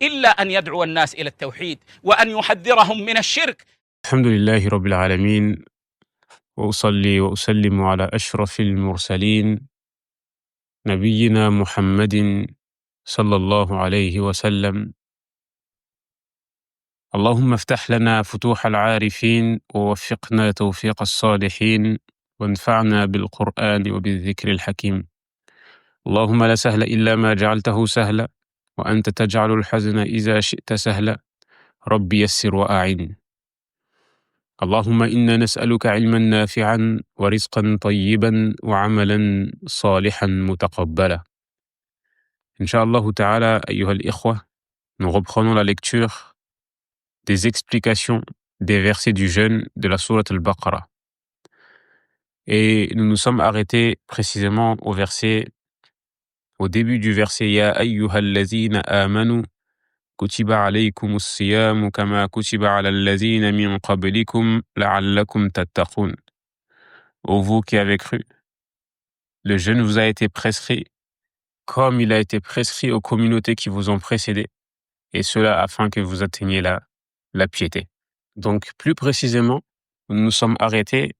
إلا أن يدعو الناس إلى التوحيد وأن يحذرهم من الشرك. الحمد لله رب العالمين، وأصلي وأسلم على أشرف المرسلين نبينا محمد صلى الله عليه وسلم. اللهم افتح لنا فتوح العارفين، ووفقنا توفيق الصالحين، وانفعنا بالقرآن وبالذكر الحكيم. اللهم لا سهل إلا ما جعلته سهلا، وأنت تجعل الحزن إذا شئت سهلا. رب يسر وأعن. اللهم إنا نسألك علما نافعا ورزقا طيبا وعملا صالحا متقبلا. Inch'Allah ta'ala, ayyuha al-ikhwa, nous reprenons la lecture des explications des versets du jeûne de la sourate al-Baqarah. Et nous nous sommes arrêtés précisément au début du verset Ya ayyuha allazina amanu kutiba alaykumus siyamu kama kutiba ala allazina min qablikum la'allakum tattaqun. Ô vous qui avez cru, le jeûne vous a été prescrit comme il a été prescrit aux communautés qui vous ont précédés, et cela afin que vous atteigniez la piété. Donc, plus précisément, nous nous sommes arrêtés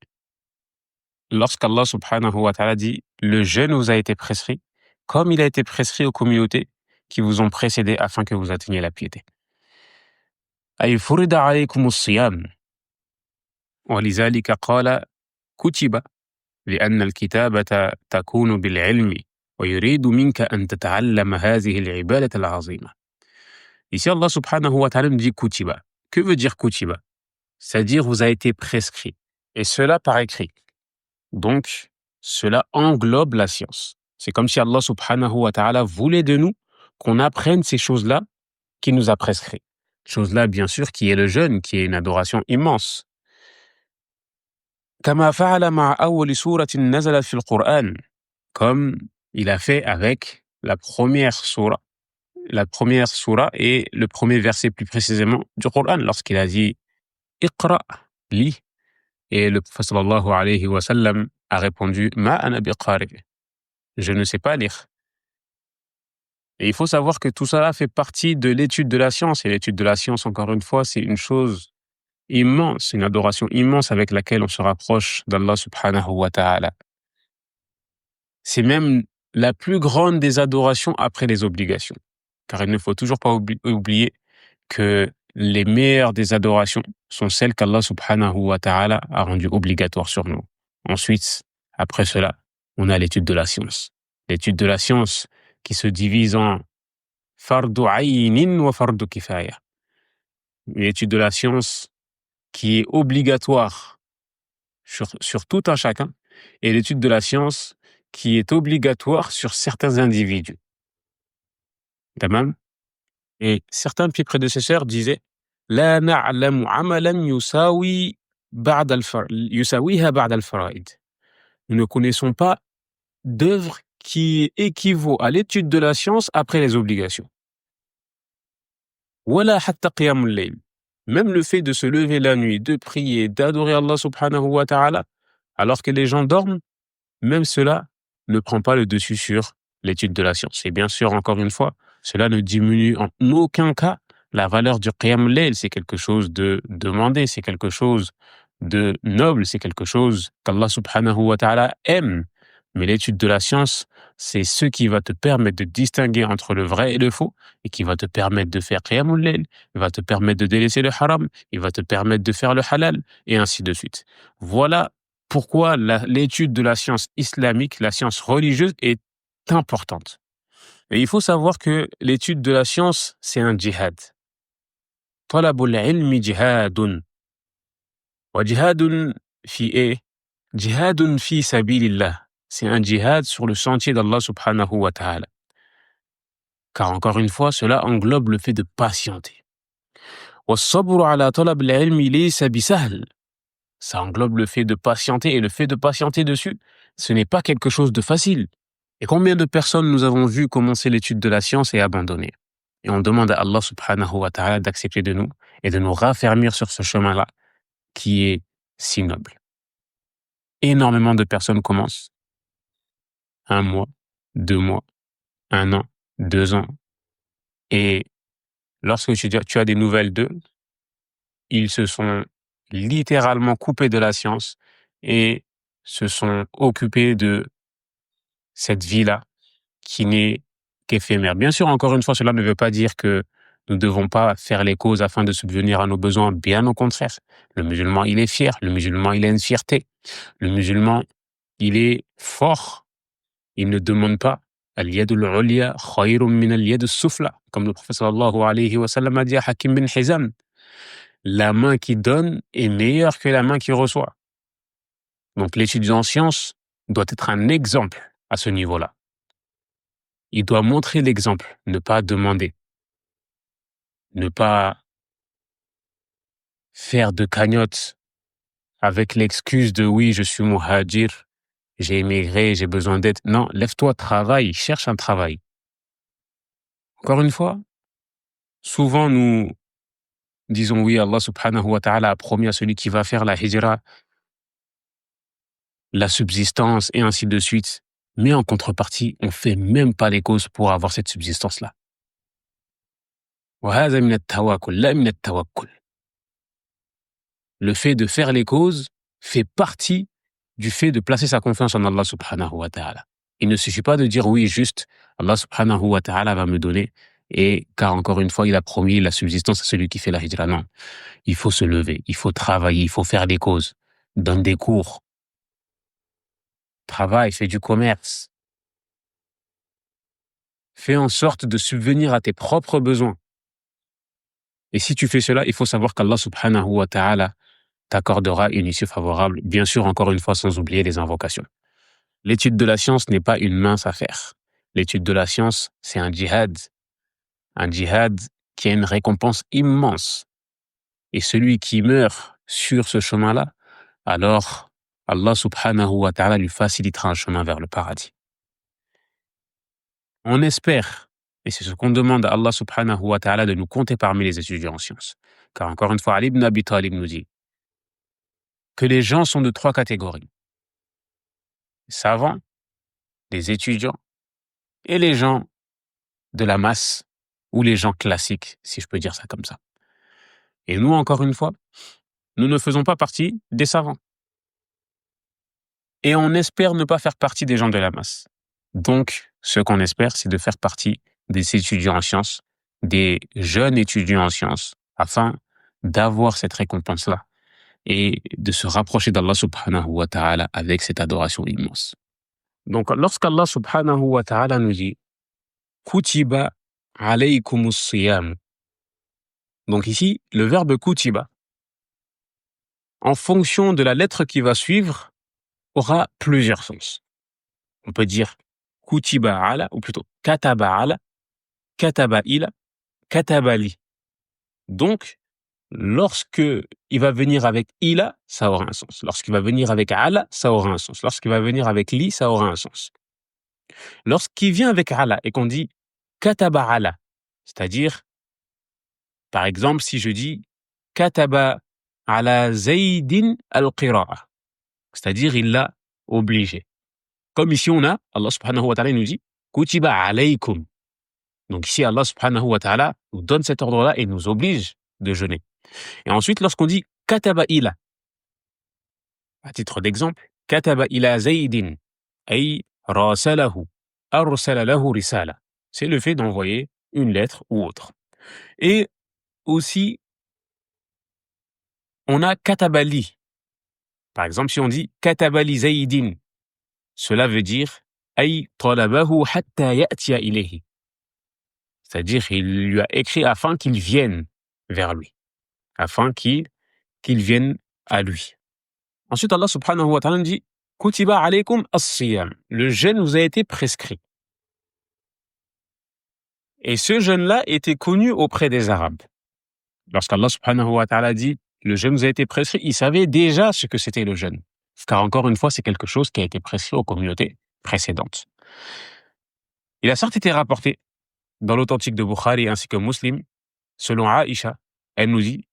lorsqu'Allah subhanahu wa ta'ala dit « Le jeûne vous a été prescrit comme il a été prescrit aux communautés qui vous ont précédés afin que vous atteigniez la piété. » أي فرض عليكم الصيام ولذلك قال كتب لأن الكتابة تكون بالعلم ويريد منك أن تتعلم هذه العبادة العظيمة. Ici, Allah subhanahu wa ta'ala nous dit kutiba. Que veut dire kutiba? C'est-à-dire vous a été prescrit. Et cela par écrit. Donc, cela englobe la science. C'est comme si Allah subhanahu wa ta'ala voulait de nous qu'on apprenne ces choses-là qu'il nous a prescrit. Chose-là, bien sûr, qui est le jeûne, qui est une adoration immense. كما فعل مع أول سورة نزلت في القرآن, comme il a fait avec la première sourate et le premier verset plus précisément du Coran, lorsqu'il a dit Iqra, lis, et le prophète sallallahu alayhi wa sallam a répondu Ma ana biqari, je ne sais pas lire. Et il faut savoir que tout cela fait partie de l'étude de la science, et l'étude de la science, encore une fois, c'est une chose immense, une adoration immense avec laquelle on se rapproche d'Allah subhanahu wa ta'ala. C'est même la plus grande des adorations après les obligations. Car il ne faut toujours pas oublier que les meilleures des adorations sont celles qu'Allah subhanahu wa ta'ala a rendues obligatoires sur nous. Ensuite, après cela, on a l'étude de la science. L'étude de la science qui se divise en fardu aynin wa fardu kifaya. L'étude de la science qui est obligatoire sur tout un chacun, et l'étude de la science qui est obligatoire sur certains individus. Tamam. Et certains de mes prédécesseurs disaient La na'lamu amalan yusawiha ba'da al-fara'id. Nous ne connaissons pas d'œuvre qui équivaut à l'étude de la science après les obligations. Wala hatta qiyamul layl. Même le fait de se lever la nuit, de prier, d'adorer Allah subhanahu wa ta'ala, alors que les gens dorment, même cela ne prend pas le dessus sur l'étude de la science. Et bien sûr, encore une fois, cela ne diminue en aucun cas la valeur du qiyam layl. C'est quelque chose de demandé, c'est quelque chose de noble, c'est quelque chose qu'Allah subhanahu wa ta'ala aime. Mais l'étude de la science, c'est ce qui va te permettre de distinguer entre le vrai et le faux, et qui va te permettre de faire qiyamul layl, il va te permettre de délaisser le haram, il va te permettre de faire le halal, et ainsi de suite. Voilà pourquoi l'étude de la science islamique, la science religieuse, est importante. Et il faut savoir que l'étude de la science, c'est un djihad. Talabul ilmi jihadun. Wa jihadun fi jihadun fi sabilillah. C'est un djihad sur le sentier d'Allah subhanahu wa ta'ala. Car encore une fois, cela englobe le fait de patienter. Wa sabru ala talab al-ilmi laysa bisahl. Ça englobe le fait de patienter, et le fait de patienter dessus, ce n'est pas quelque chose de facile. Et combien de personnes nous avons vu commencer l'étude de la science et abandonner? Et on demande à Allah subhanahu wa ta'ala d'accepter de nous et de nous raffermir sur ce chemin-là qui est si noble. Énormément de personnes commencent 1 mois, 2 mois, 1 an, 2 ans, et lorsque tu as des nouvelles d'eux, ils se sont littéralement coupés de la science et se sont occupés de cette vie-là qui n'est qu'éphémère. Bien sûr, encore une fois, cela ne veut pas dire que nous ne devons pas faire les causes afin de subvenir à nos besoins. Bien au contraire. Le musulman, il est fier. Le musulman, il a une fierté. Le musulman, il est fort. Il ne demande pas al-yad al-ulya khayrun min al-yad as-sufla, comme le prophète sallallahu alayhi wa sallam a dit à Hakim bin Hizam. La main qui donne est meilleure que la main qui reçoit. Donc l'étudiant en sciences doit être un exemple à ce niveau-là. Il doit montrer l'exemple, ne pas demander, ne pas faire de cagnotte avec l'excuse de oui, je suis muhajir, j'ai émigré, j'ai besoin d'aide. Non, lève-toi, travaille, cherche un travail. Encore une fois, souvent nous disons oui, Allah subhanahu wa ta'ala a promis à celui qui va faire la hijra la subsistance et ainsi de suite. Mais en contrepartie, on ne fait même pas les causes pour avoir cette subsistance-là. وهذا من التوكل لا من التوكل. Le fait de faire les causes fait partie du fait de placer sa confiance en Allah subhanahu wa ta'ala. Il ne suffit pas de dire oui, juste Allah subhanahu wa ta'ala va me donner, et car encore une fois, il a promis la subsistance à celui qui fait la hijra. Non, il faut se lever, il faut travailler, il faut faire des causes, donne des cours, travaille, fais du commerce, fais en sorte de subvenir à tes propres besoins. Et si tu fais cela, il faut savoir qu'Allah subhanahu wa ta'ala t'accordera une issue favorable, bien sûr, encore une fois, sans oublier les invocations. L'étude de la science n'est pas une mince affaire. L'étude de la science, c'est un djihad qui a une récompense immense. Et celui qui meurt sur ce chemin-là, alors Allah subhanahu wa ta'ala lui facilitera un chemin vers le paradis. On espère, et c'est ce qu'on demande à Allah subhanahu wa ta'ala, de nous compter parmi les étudiants en sciences. Car encore une fois, Ali ibn Abi Talib nous dit que les gens sont de 3 catégories. Les savants, les étudiants et les gens de la masse, ou les gens classiques, si je peux dire ça comme ça. Et nous, encore une fois, nous ne faisons pas partie des savants. Et on espère ne pas faire partie des gens de la masse. Donc, ce qu'on espère, c'est de faire partie des étudiants en sciences, des jeunes étudiants en sciences, afin d'avoir cette récompense-là et de se rapprocher d'Allah subhanahu wa ta'ala avec cette adoration immense. Donc, lorsqu'Allah subhanahu wa ta'ala nous dit « Kutiba alaykumus siyam », donc ici, le verbe « kutiba », en fonction de la lettre qui va suivre, aura plusieurs sens. On peut dire « kutiba ala » ou plutôt « kataba ala »,« kataba ila »,« kataba li ». Donc, lorsque il va venir avec ila, ça aura un sens. Lorsqu'il va venir avec ala, ça aura un sens. Lorsqu'il va venir avec li, ça aura un sens. Lorsqu'il vient avec ala et qu'on dit kataba ala, c'est-à-dire, par exemple, si je dis kataba ala zaydin al-qira'a, c'est-à-dire il l'a obligé. Comme ici on a, Allah subhanahu wa ta'ala nous dit kutiba alaykum. Donc ici Allah subhanahu wa ta'ala nous donne cet ordre-là et nous oblige de jeûner. Et ensuite, lorsqu'on dit kataba ila, à titre d'exemple, kataba ila zaydin ay rasalahu arsala lahu risala, c'est le fait d'envoyer une lettre ou autre. Et aussi on a katabali. Par exemple, si on dit katabali zaydin, cela veut dire ay talabahu hatta ya'tiya ilayhi, c'est-à-dire il lui a écrit afin qu'il vienne vers lui, afin qu'il vienne à lui. Ensuite, Allah subhanahu wa ta'ala dit kutiba alaykum as-siyam, le jeûne vous a été prescrit. Et ce jeûne-là était connu auprès des Arabes. Lorsqu'Allah subhanahu wa ta'ala dit le jeûne vous a été prescrit, ils savaient déjà ce que c'était le jeûne. Car encore une fois, c'est quelque chose qui a été prescrit aux communautés précédentes. Il a certes été rapporté dans l'authentique de Bukhari ainsi que Muslim, selon Aïcha, elle nous dit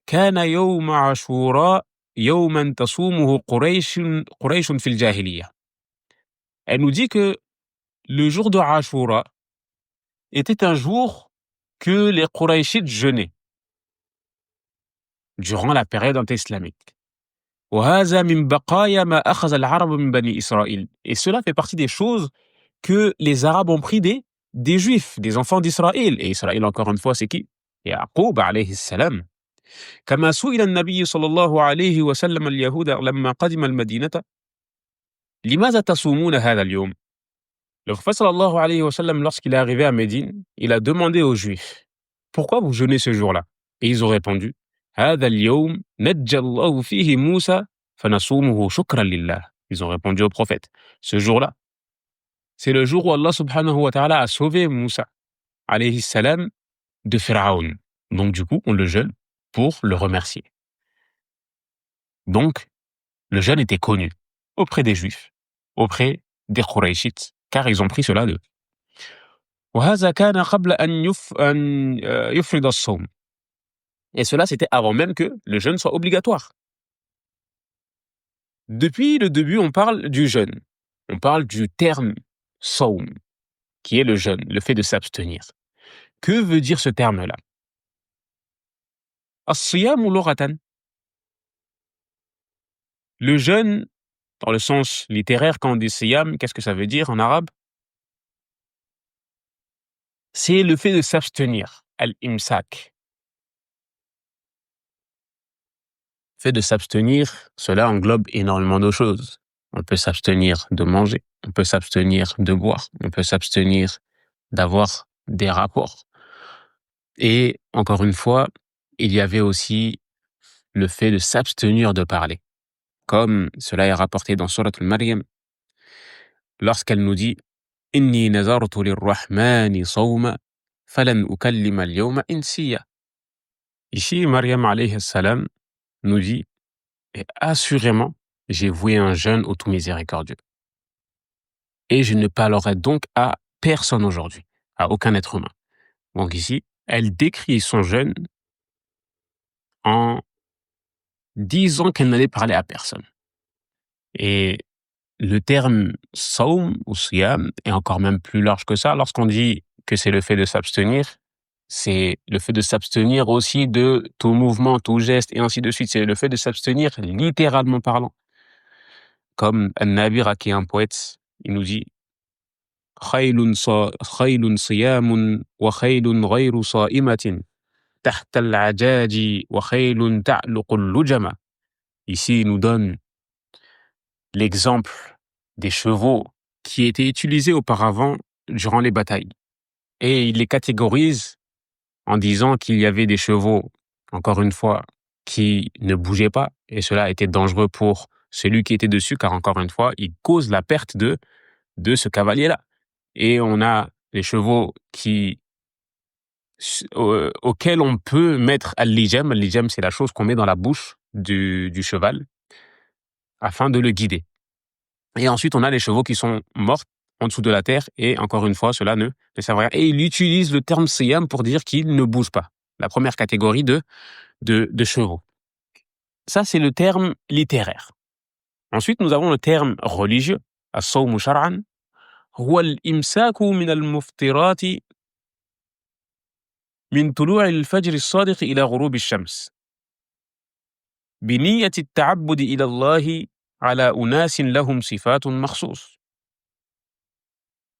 Kana yawma ashura yawman tasumuhu Qurayshun fil jahiliya. Elle nous dit que le jour de Ashura était un jour que les Qurayshites jeûnaient durant la période anté-islamique. وهذا من بقايا ما أخذ العرب من بني إسرائيل. Et cela fait partie des choses que les Arabes ont pris des Juifs, des enfants d'Israël. Et Israël, encore une fois, c'est qui? Yaqub alayhi salam. كما سئل النبي صلى الله عليه وسلم اليهود لما قدم المدينة لماذا تصومون هذا اليوم؟ Le prophète sallallahu alayhi wa sallam, lorsqu'il est arrivé à Médine, il a demandé aux Juifs, pourquoi vous jeûnez ce jour-là? Et ils ont répondu, هذا اليوم نجى الله فيه موسى فنصومه شكرا لله. Ils ont répondu au prophète, ce jour-là, c'est le jour où Allah subhanahu wa ta'ala a sauvé Moussa alayhi salam de Pharaon. Donc du coup, on le jeûne pour le remercier. Donc, le jeûne était connu auprès des Juifs, auprès des Qurayshites, car ils ont pris cela d'eux. وهذا كان قبل أن يفرض الصوم. Et cela, c'était avant même que le jeûne soit obligatoire. Depuis le début, on parle du jeûne. On parle du terme saum, qui est le jeûne, le fait de s'abstenir. Que veut dire ce terme-là? الصيام لغة. Le jeûne, dans le sens littéraire, quand on dit siyam, qu'est-ce que ça veut dire en arabe? C'est le fait de s'abstenir, al-imsak. Le fait de s'abstenir, cela englobe énormément de choses. On peut s'abstenir de manger, on peut s'abstenir de boire, on peut s'abstenir d'avoir des rapports. Et encore une fois, il y avait aussi le fait de s'abstenir de parler. Comme cela est rapporté dans Surat al-Maryam, lorsqu'elle nous dit « Inni nazartu lirrahmani sawma falan ukallima al-yawma insiya ». Ici, Maryam alayhi salam nous dit « Et assurément, j'ai voué un jeûne au tout miséricordieux. Et je ne parlerai donc à personne aujourd'hui, à aucun être humain. » Donc ici, elle décrit son jeûne en disant qu'elle n'allait parler à personne. Et le terme saum ou siyam est encore même plus large que ça. Lorsqu'on dit que c'est le fait de s'abstenir, c'est le fait de s'abstenir aussi de tout mouvement, tout geste, et ainsi de suite. C'est le fait de s'abstenir littéralement parlant. Comme An-Nabira, qui est un poète, il nous dit خيل صيام وخيل غير صائمة تحت العجاج وخيل تعلق اللجم. Ici, il nous donne l'exemple des chevaux qui étaient utilisés auparavant durant les batailles. Et il les catégorise en disant qu'il y avait des chevaux, encore une fois, qui ne bougeaient pas, et cela était dangereux pour celui qui était dessus, car encore une fois, il cause la perte de ce cavalier-là. Et on a les chevaux auxquels on peut mettre al-lijam. Al-lijam, c'est la chose qu'on met dans la bouche du cheval afin de le guider. Et ensuite, on a les chevaux qui sont morts en dessous de la terre, et encore une fois, cela ne sert à rien. Et il utilise le terme siyam pour dire qu'ils ne bougent pas. La première catégorie de chevaux. Ça, c'est le terme littéraire. Ensuite, nous avons le terme religieux. As-sawmu shar'an huwa al-imsaku min al-muftirati min tulu' al-fajr as-sadiq ila ghurub ash-shams bi niyyati at-ta'abbud ila Allah ala unasin lahum sifatun makhsus.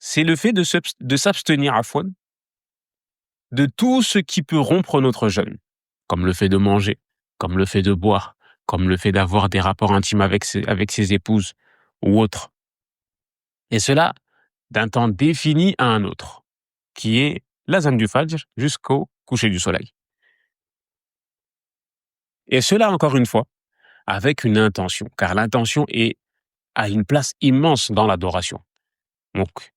C'est le fait de s'abstenir à fond de tout ce qui peut rompre notre jeûne, comme le fait de manger, comme le fait de boire, comme le fait d'avoir des rapports intimes avec ses épouses ou autres. Et cela d'un temps défini à un autre, qui est l'azan du Fajr jusqu'au coucher du soleil. Et cela, encore une fois, avec une intention, car l'intention a une place immense dans l'adoration. Donc,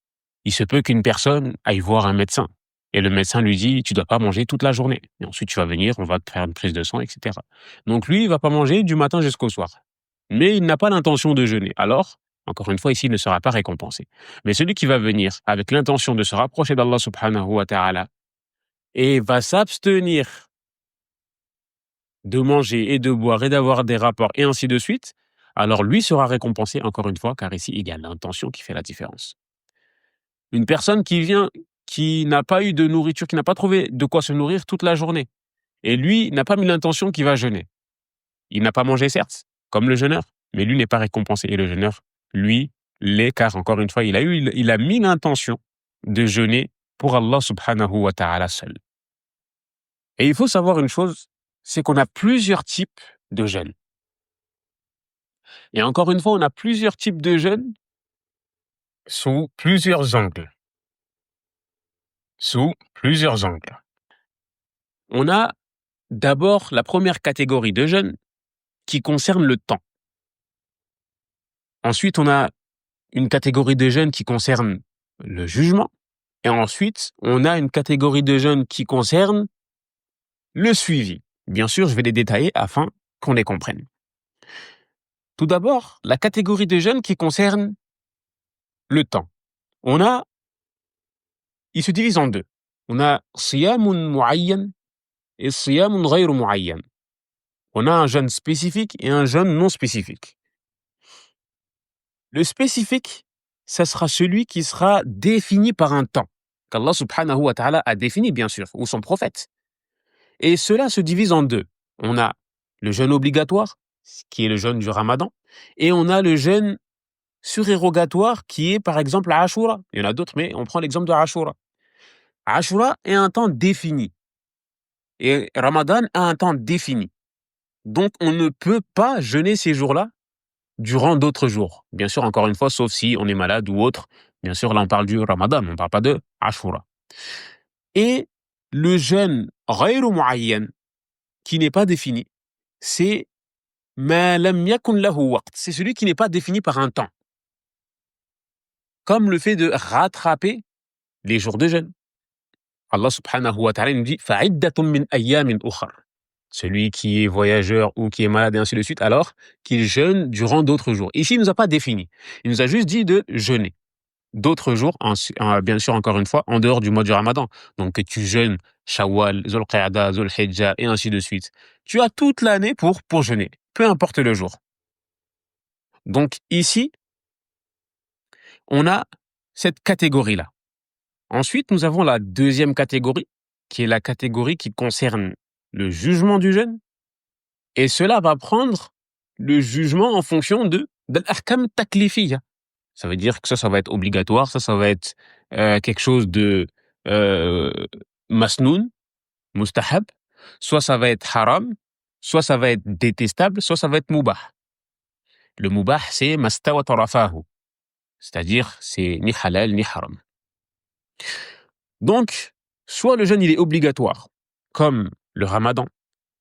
il se peut qu'une personne aille voir un médecin, et le médecin lui dit « tu dois pas manger toute la journée, et ensuite tu vas venir, on va te faire une prise de sang, etc. » Donc lui, il va pas manger du matin jusqu'au soir. Mais il n'a pas l'intention de jeûner. Alors, encore une fois, ici, il ne sera pas récompensé. Mais celui qui va venir avec l'intention de se rapprocher d'Allah subhanahu wa ta'ala et va s'abstenir de manger et de boire et d'avoir des rapports et ainsi de suite, alors lui sera récompensé encore une fois, car ici, il y a l'intention qui fait la différence. Une personne qui qui n'a pas eu de nourriture, qui n'a pas trouvé de quoi se nourrir toute la journée. Et lui n'a pas mis l'intention qu'il va jeûner. Il n'a pas mangé, certes, comme le jeûneur, mais lui n'est pas récompensé. Et le jeûneur, lui, l'est, car encore une fois, il a mis l'intention de jeûner pour Allah subhanahu wa ta'ala seul. Et il faut savoir une chose, c'est qu'on a plusieurs types de jeûnes. Et encore une fois, on a plusieurs types de jeûnes sous plusieurs angles. On a d'abord la première catégorie de jeûne qui concerne le temps. Ensuite, on a une catégorie de jeûne qui concerne le jugement. Et ensuite, on a une catégorie de jeûne qui concerne le suivi. Bien sûr, je vais les détailler afin qu'on les comprenne. Tout d'abord, la catégorie de jeûne qui concerne le temps. Il se divise en deux. On a siyamun mu'ayyan et siyamun ghayru mu'ayyan. On a un jeûne spécifique et un jeûne non spécifique. Le spécifique, ça sera celui qui sera défini par un temps, qu'Allah subhanahu wa ta'ala a défini, bien sûr, ou son prophète. Et cela se divise en deux. On a le jeûne obligatoire, qui est le jeûne du Ramadan, et on a le jeûne surérogatoire, qui est par exemple Ashura. Il y en a d'autres, mais on prend l'exemple de Ashura. Ashura est un temps défini, et Ramadan a un temps défini. Donc on ne peut pas jeûner ces jours-là durant d'autres jours. Bien sûr, encore une fois, sauf si on est malade ou autre. Bien sûr, là on parle du Ramadan, on ne parle pas de Ashura. Et le jeûne ghayru mu'ayyan, qui n'est pas défini, c'est ma lam yakun lahu waqt. C'est celui qui n'est pas défini par un temps. Comme le fait de rattraper les jours de jeûne. Allah subhanahu wa ta'ala nous dit fa'iddatun min ayyamin ukhar. Celui qui est voyageur ou qui est malade et ainsi de suite, alors qu'il jeûne durant d'autres jours. Ici, il ne nous a pas défini. Il nous a juste dit de jeûner. D'autres jours, bien sûr, encore une fois, en dehors du mois du Ramadan. Donc, que tu jeûnes Shawwal, Zul Qa'da, Zul Hijja et ainsi de suite. Tu as toute l'année pour jeûner, peu importe le jour. Donc, ici, on a cette catégorie-là. Ensuite, nous avons la deuxième catégorie, qui est la catégorie qui concerne le jugement du jeûne. Et cela va prendre le jugement en fonction de l'ahkam taklifiyya. Ça veut dire que ça va être obligatoire, ça va être quelque chose de masnoun, mustahab, soit ça va être haram, soit ça va être détestable, soit ça va être mubah. Le mubah, c'est mastawa tarafahu, c'est-à-dire c'est ni halal ni haram. Donc, soit le jeûne il est obligatoire, comme le ramadan,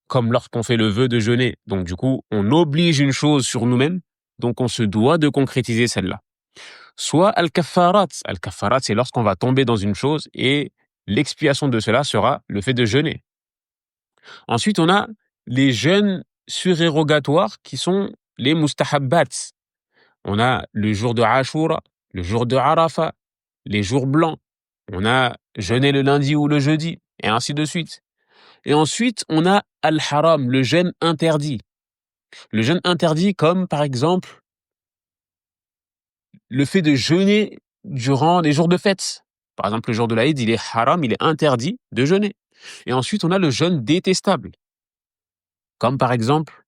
comme lorsqu'on fait le vœu de jeûner. Donc du coup, on oblige une chose sur nous-mêmes, donc on se doit de concrétiser celle-là. Soit al-kaffarat. Al-kaffarat, c'est lorsqu'on va tomber dans une chose et l'expiation de cela sera le fait de jeûner. Ensuite, on a les jeûnes surérogatoires qui sont les mustahabbat. On a le jour de Ashura, le jour de Arafat, les jours blancs. On a jeûné le lundi ou le jeudi, et ainsi de suite. Et ensuite, on a al-haram, le jeûne interdit. Le jeûne interdit comme, par exemple, le fait de jeûner durant les jours de fête. Par exemple, le jour de l'Aïd, il est haram, il est interdit de jeûner. Et ensuite, on a le jeûne détestable. Comme par exemple,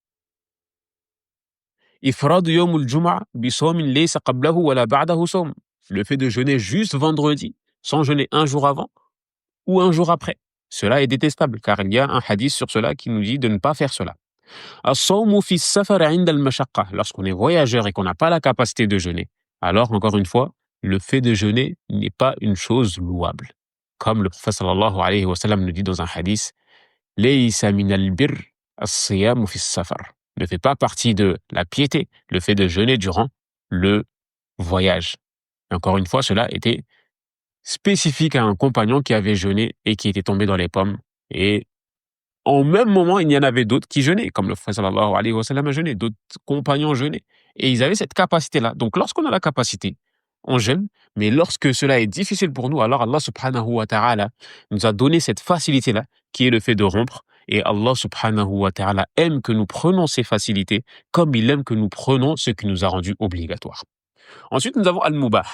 Ifrad yawm al-jum'a bi sawmin laysa qablahu wa la ba'dahu sawm. Le fait de jeûner juste vendredi, sans jeûner un jour avant ou un jour après. Cela est détestable, car il y a un hadith sur cela qui nous dit de ne pas faire cela. As-sawmu fi as-safar 'inda al-mashaqqa. Lorsqu'on est voyageur et qu'on n'a pas la capacité de jeûner, alors, encore une fois, le fait de jeûner n'est pas une chose louable. Comme le prophète sallallahu alayhi wa sallam nous dit dans un hadith, Laysa min al-birr as-siyamu fi as-safar. Ne fait pas partie de la piété, le fait de jeûner durant le voyage. Et encore une fois, cela était spécifique à un compagnon qui avait jeûné et qui était tombé dans les pommes. Et en même moment, il y en avait d'autres qui jeûnaient, comme le prophète sallallahu alayhi wa sallam a jeûné, d'autres compagnons jeûnaient. Et ils avaient cette capacité-là. Donc, lorsqu'on a la capacité, on jeûne, mais lorsque cela est difficile pour nous, alors Allah subhanahu wa ta'ala nous a donné cette facilité-là, qui est le fait de rompre. Et Allah subhanahu wa ta'ala aime que nous prenions ces facilités, comme il aime que nous prenions ce qui nous a rendu obligatoires. Ensuite, nous avons al-mubah.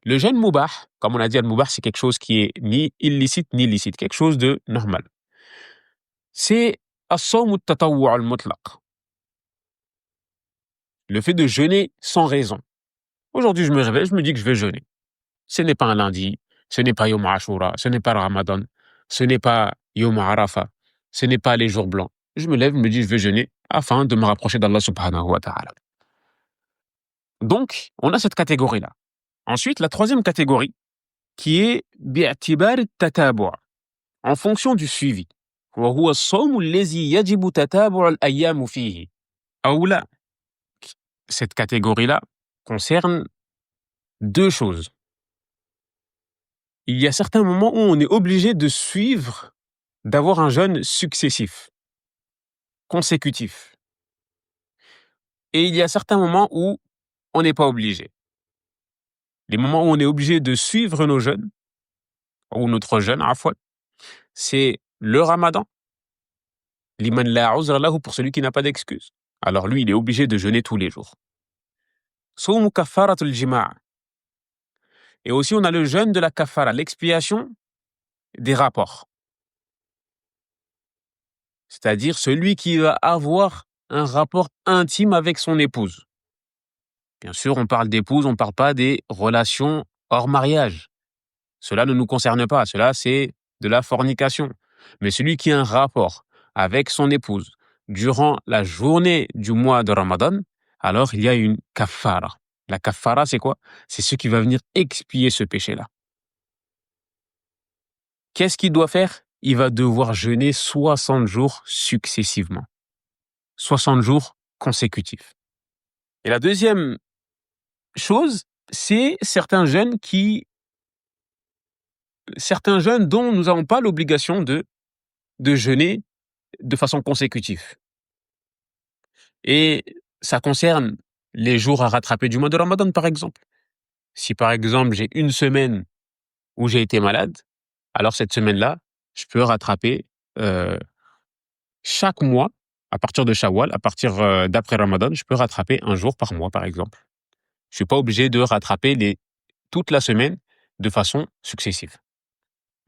Le jeûne mubah, comme on a dit, al-mubah, c'est quelque chose qui est ni illicite ni licite, quelque chose de normal. C'est as-sawm at-tatawwu' al-mutlaq. Le fait de jeûner sans raison. Aujourd'hui, je me réveille, je me dis que je vais jeûner. Ce n'est pas un lundi, ce n'est pas Yom Ashura, ce n'est pas le Ramadan, ce n'est pas Yom Arafah, ce n'est pas les jours blancs. Je me lève, je me dis je vais jeûner afin de me rapprocher d'Allah subhanahu wa ta'ala. Donc, on a cette catégorie-là. Ensuite, la troisième catégorie, qui est bi'atibar at-tatabu', en fonction du suivi. وهو الصوم الذي يجب تتابع الأيام فيه. أو لا. Cette catégorie-là concerne deux choses. Il y a certains moments où on est obligé de suivre, d'avoir un jeûne successif, consécutif. Et il y a certains moments où on n'est pas obligé. Les moments où on est obligé de suivre nos jeûnes, ou notre jeûne, c'est le Ramadan. Liman la uzra lahu, pour celui qui n'a pas d'excuse. Alors lui, il est obligé de jeûner tous les jours. Sawm kaffaratul jima'. Et aussi, on a le jeûne de la kaffara, l'expiation des rapports. C'est-à-dire celui qui va avoir un rapport intime avec son épouse. Bien sûr, on parle d'épouse, on ne parle pas des relations hors mariage. Cela ne nous concerne pas, cela c'est de la fornication. Mais celui qui a un rapport avec son épouse durant la journée du mois de Ramadan, alors il y a une kaffara. La kaffara, c'est quoi? C'est ce qui va venir expier ce péché-là. Qu'est-ce qu'il doit faire? Il va devoir jeûner 60 jours successivement. 60 jours consécutifs. Et la deuxième chose, c'est certains jeûnes dont nous n'avons pas l'obligation de jeûner de façon consécutive. Et ça concerne les jours à rattraper du mois de Ramadan, par exemple. Si par exemple j'ai une semaine où j'ai été malade, alors cette semaine-là, je peux rattraper chaque mois, à partir de Shawwal, à partir d'après Ramadan, je peux rattraper un jour par mois, par exemple. Je ne suis pas obligé de rattraper toute la semaine de façon successive.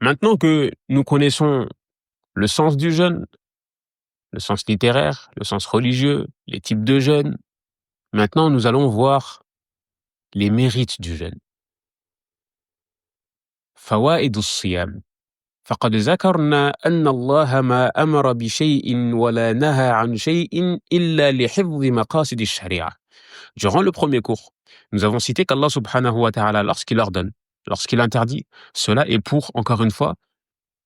Maintenant que nous connaissons le sens du jeûne, le sens littéraire, le sens religieux, les types de jeûne, maintenant nous allons voir les mérites du jeûne. فوائد الصيام. فقد ذكرنا أن الله ما أمر بشيء ولا نهى عن شيء إلا لحفظ مقاصد الشريعة. Durant le premier cours, nous avons cité qu'Allah subhanahu wa ta'ala, lorsqu'il ordonne, lorsqu'il interdit, cela est pour, encore une fois,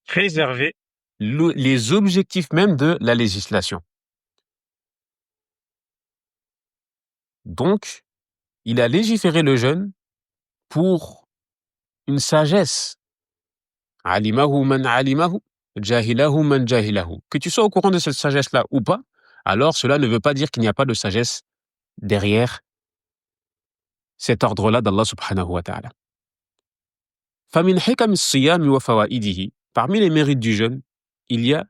préserver les objectifs même de la législation. Donc, il a légiféré le jeûne pour une sagesse. Alimahu man alimahu, jahilahu man jahilahu. Que tu sois au courant de cette sagesse-là ou pas, alors cela ne veut pas dire qu'il n'y a pas de sagesse derrière cet ordre-là d'Allah subhanahu wa ta'ala. فَمِنْ حِكَمِ الصِّيَامِ وَفَوَائِدِهِ. Parmi les mérites du jeûne, il y a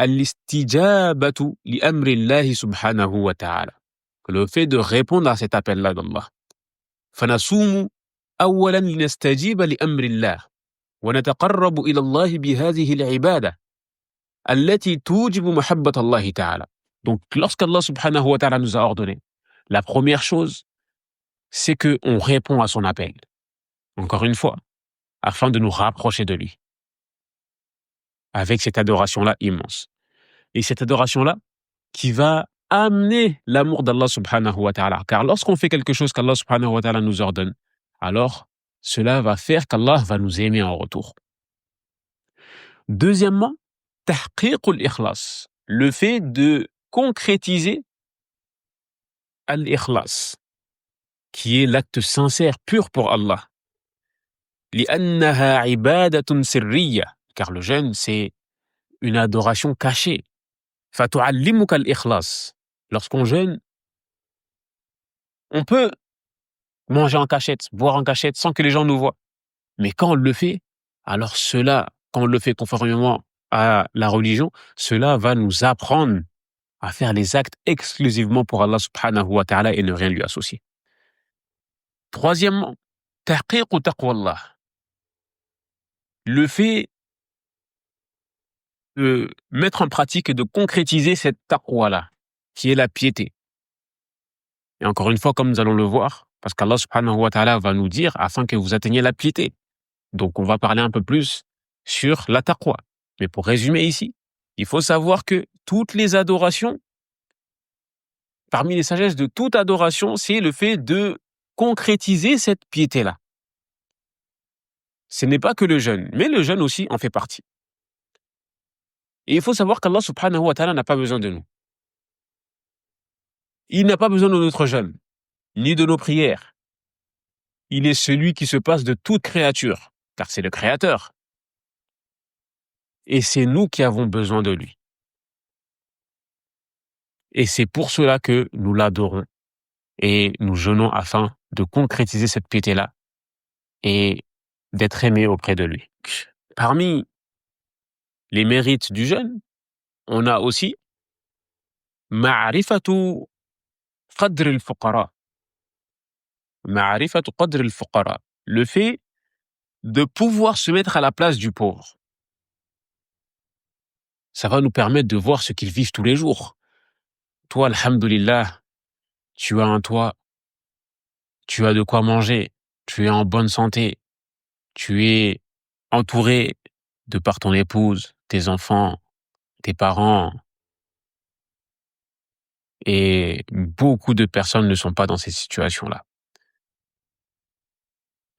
الاستجابة لأمر الله سبحانه وتعالى. Le fait de répondre à cet appel-là d'Allah. فنصوم أولا لنستجيب لأمر الله ونتقرب إلى الله بهذه العبادة التي توجب محبة الله تعالى. Donc, lorsqu'Allah subhanahu wa ta'ala nous a ordonné, la première chose, c'est qu'on répond à son appel. Encore une fois, afin de nous rapprocher de lui. Avec cette adoration-là immense. Et cette adoration-là qui va amener l'amour d'Allah subhanahu wa ta'ala. Car lorsqu'on fait quelque chose qu'Allah subhanahu wa ta'ala nous ordonne, alors cela va faire qu'Allah va nous aimer en retour. Deuxièmement, tahqiq al-ikhlas. Le fait de concrétiser al-ikhlas, qui est l'acte sincère, pur pour Allah. لأنها عبادة سرية. Car le jeûne, c'est une adoration cachée. فَتُعَلِّمُكَ الْإِخْلَاص. Lorsqu'on jeûne, on peut manger en cachette, boire en cachette sans que les gens nous voient. Mais quand on le fait, alors cela, quand on le fait conformément à la religion, cela va nous apprendre à faire les actes exclusivement pour Allah subhanahu wa ta'ala et ne rien lui associer. Troisièmement, tahqiq taqwallah, le fait de mettre en pratique et de concrétiser cette taqwa-là, qui est la piété. Et encore une fois, comme nous allons le voir, parce qu'Allah subhanahu wa ta'ala va nous dire afin que vous atteigniez la piété. Donc on va parler un peu plus sur la taqwa. Mais pour résumer ici, il faut savoir que toutes les adorations, parmi les sagesses de toute adoration, c'est le fait de concrétiser cette piété-là. Ce n'est pas que le jeûne, mais le jeûne aussi en fait partie. Et il faut savoir qu'Allah subhanahu wa ta'ala n'a pas besoin de nous. Il n'a pas besoin de notre jeûne, ni de nos prières. Il est celui qui se passe de toute créature, car c'est le Créateur. Et c'est nous qui avons besoin de lui. Et c'est pour cela que nous l'adorons et nous jeûnons afin de concrétiser cette piété-là et d'être aimés auprès de lui. Parmi les mérites du jeûne, on a aussi ma'rifatu qadr al-fuqara. Ma'rifatu qadr al-fuqara. Le fait de pouvoir se mettre à la place du pauvre. Ça va nous permettre de voir ce qu'ils vivent tous les jours. Toi, alhamdulillah, tu as un toit, tu as de quoi manger, tu es en bonne santé, tu es entouré de par ton épouse, tes enfants, tes parents, et beaucoup de personnes ne sont pas dans ces situations-là.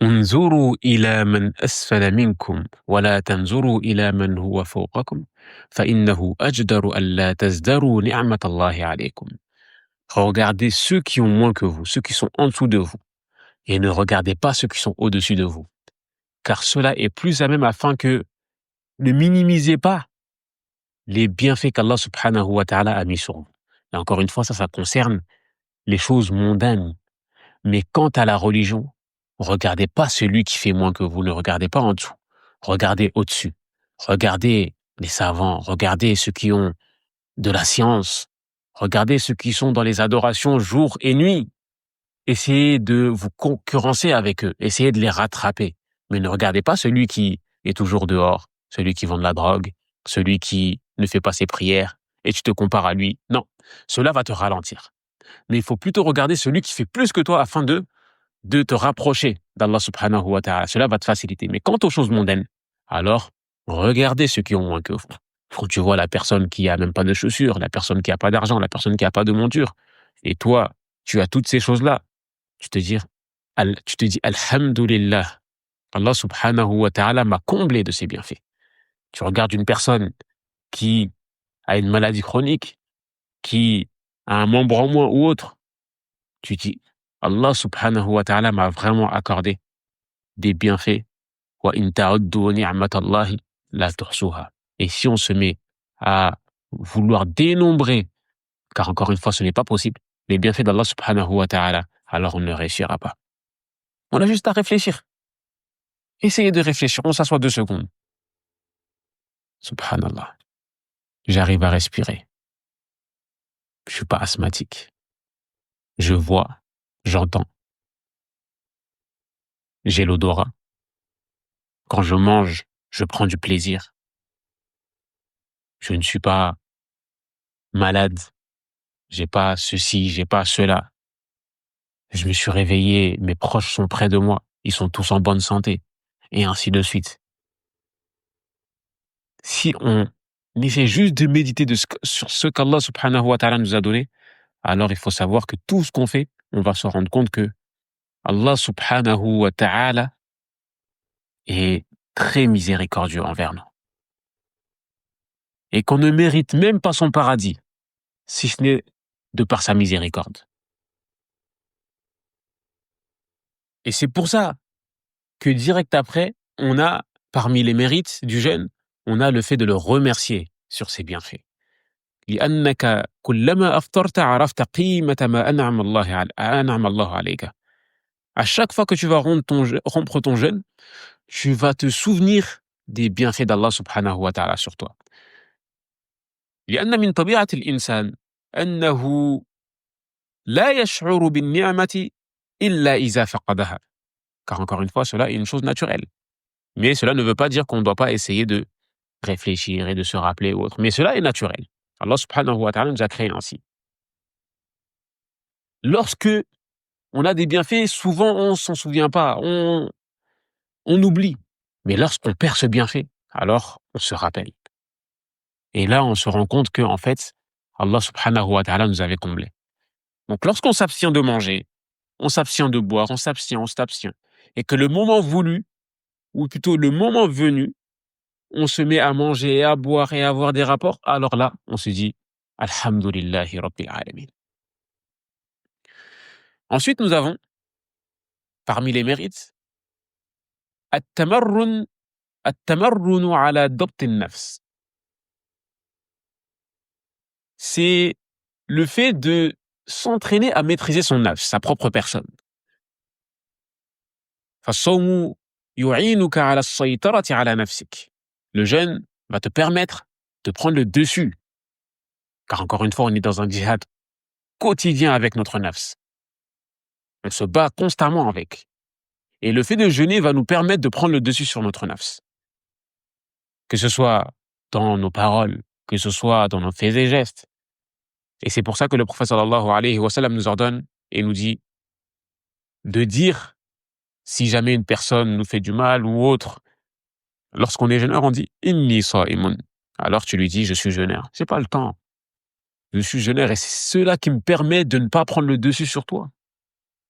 انظروا إلى من أسفل منكم ولا تنظروا إلى من هو فوقكم فإنه أجدر ألا تزدروا نعمة الله عليكم. Regardez ceux qui ont moins que vous, ceux qui sont en dessous de vous, et ne regardez pas ceux qui sont au-dessus de vous, car cela est plus à même afin que ne minimisez pas les bienfaits qu'Allah subhanahu wa ta'ala a mis sur vous. Et encore une fois, ça concerne les choses mondaines. Mais quant à la religion, regardez pas celui qui fait moins que vous, ne regardez pas en dessous. Regardez au-dessus. Regardez les savants, regardez ceux qui ont de la science, regardez ceux qui sont dans les adorations jour et nuit. Essayez de vous concurrencer avec eux, essayez de les rattraper. Mais ne regardez pas celui qui est toujours dehors, celui qui vend de la drogue, celui qui ne fait pas ses prières, et tu te compares à lui. Non, cela va te ralentir. Mais il faut plutôt regarder celui qui fait plus que toi afin de te rapprocher d'Allah subhanahu wa ta'ala. Cela va te faciliter. Mais quant aux choses mondaines, alors regardez ceux qui ont moins que vous. Quand tu vois la personne qui a même pas de chaussures, la personne qui a pas d'argent, la personne qui a pas de monture, et toi, tu as toutes ces choses-là, tu te dis Alhamdulillah, Allah subhanahu wa ta'ala m'a comblé de ses bienfaits. Tu regardes une personne qui a une maladie chronique, qui a un membre en moins ou autre, tu dis Allah subhanahu wa ta'ala m'a vraiment accordé des bienfaits. Wa in ta'uddu ni'matallahi la tuhsuha. Et si on se met à vouloir dénombrer, car encore une fois ce n'est pas possible, les bienfaits d'Allah subhanahu wa ta'ala, alors on ne réussira pas. On a juste à réfléchir. Essayez de réfléchir, on s'assoit 2 secondes. Subhanallah. J'arrive à respirer. Je suis pas asthmatique. Je vois, j'entends. J'ai l'odorat. Quand je mange, je prends du plaisir. Je ne suis pas malade. J'ai pas ceci, j'ai pas cela. Je me suis réveillé, mes proches sont près de moi. Ils sont tous en bonne santé. Et ainsi de suite. Si on essaie juste de méditer sur ce qu'Allah subhanahu wa ta'ala nous a donné, alors il faut savoir que tout ce qu'on fait, on va se rendre compte que Allah subhanahu wa ta'ala est très miséricordieux envers nous. Et qu'on ne mérite même pas son paradis, si ce n'est de par sa miséricorde. Et c'est pour ça que direct après, on a, parmi les mérites du jeûne, on a le fait de le remercier sur ses bienfaits. لأنك كلما أفطرت عرفت قيمة ما أنعم الله عليك. À chaque fois que tu vas rompre ton jeûne, tu vas te souvenir des bienfaits d'Allah subhanahu wa ta'ala sur toi. لأن من طبيعة الإنسان أنه لا يشعر بالنعمة إلا إذا فقدها. car encore une fois, cela est une chose naturelle. Mais cela ne veut pas dire qu'on ne doit pas essayer de réfléchir et de se rappeler ou autre. Mais cela est naturel. Allah subhanahu wa ta'ala nous a créés ainsi. Lorsque on a des bienfaits, souvent on s'en souvient pas, on oublie. Mais lorsqu'on perd ce bienfait, alors on se rappelle. Et là, on se rend compte que, en fait, Allah subhanahu wa ta'ala nous avait comblés. Donc, lorsqu'on s'abstient de manger, on s'abstient de boire, on s'abstient, et que le moment voulu, ou plutôt le moment venu, on se met à manger et à boire et à avoir des rapports, alors là, on se dit Alhamdulillahi Rabbil Alamin. Ensuite, nous avons, parmi les mérites, At-tamarrun At-tamarrunu ala dabt an-nafs. C'est le fait de s'entraîner à maîtriser son nafs, sa propre personne. فالصوم يعينك على السيطرة على نفسك. Le jeûne va te permettre de prendre le dessus. Car encore une fois, on est dans un djihad quotidien avec notre nafs. On se bat constamment avec. Et le fait de jeûner va nous permettre de prendre le dessus sur notre nafs. Que ce soit dans nos paroles, que ce soit dans nos faits et gestes. Et c'est pour ça que le prophète sallallahu alayhi wa sallam nous ordonne et nous dit de dire, si jamais une personne nous fait du mal ou autre, lorsqu'on est jeûneur, on dit « Inni sa'imun ». Alors tu lui dis « Je suis jeûneur ». J'ai pas le temps. Je suis jeûneur et c'est cela qui me permet de ne pas prendre le dessus sur toi.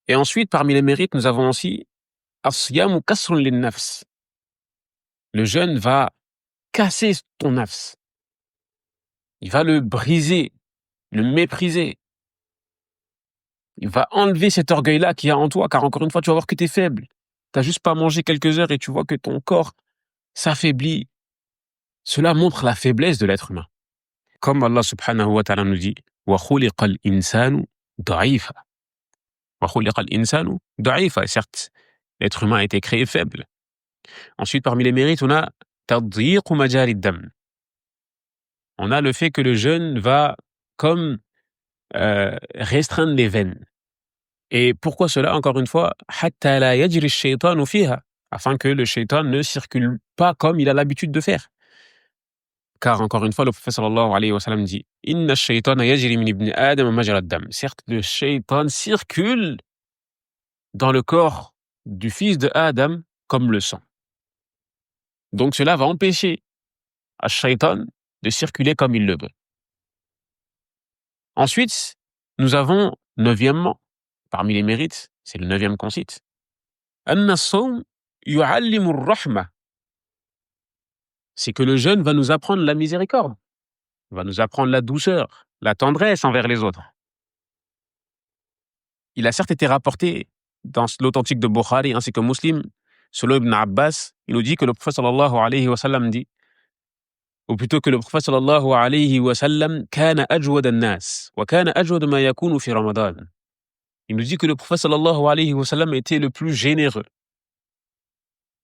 Et ensuite, parmi les mérites, nous avons aussi « As-siyamu kasrun lin-nafs ». Le jeûne va casser ton nafs. Il va le briser, le mépriser. Il va enlever cet orgueil-là qu'il y a en toi, car encore une fois, tu vas voir que tu es faible. Tu n'as juste pas mangé quelques heures et tu vois que ton corps s'affaiblit. Cela montre la faiblesse de l'être humain. Comme Allah subhanahu wa ta'ala nous dit « Wa khuliqa al-insanu da'ifa ». Wa khuliqa al-insanu da'ifa. Certes, l'être humain a été créé faible. Ensuite, parmi les mérites, on a « tadyiqu majari ad-dam ». On a le fait que le jeûne va comme restreindre les veines. Et pourquoi cela? Encore une fois, hatta la yajri ash-shaytanu fiha, afin que le shaytan ne circule pas comme il a l'habitude de faire. Car encore une fois, le prophète sallallahu alayhi wa sallam dit Inna ash-shaytana yajri min ibn Adam majra ad-dam. Certes, le shaytan circule dans le corps du fils de Adam comme le sang. Donc cela va empêcher ash-shaytan de circuler comme il le veut. Ensuite, nous avons, neuvièmement, parmi les mérites, c'est le 9e qu'on cite, Anna as-sawm yu'allimu ar-rahma. C'est que le jeûne va nous apprendre la miséricorde, va nous apprendre la douceur, la tendresse envers les autres. Il a certes été rapporté dans l'authentique de Bukhari ainsi que Muslim, selon Ibn Abbas, il nous dit que le prophète sallallahu alayhi wa sallam dit, ou plutôt que le prophète sallallahu alayhi wa sallam kana ajwad an-nas wa kana ajwad ma yakunu fi Ramadan. Il nous dit que le prophète sallallahu alayhi wa sallam était le plus généreux.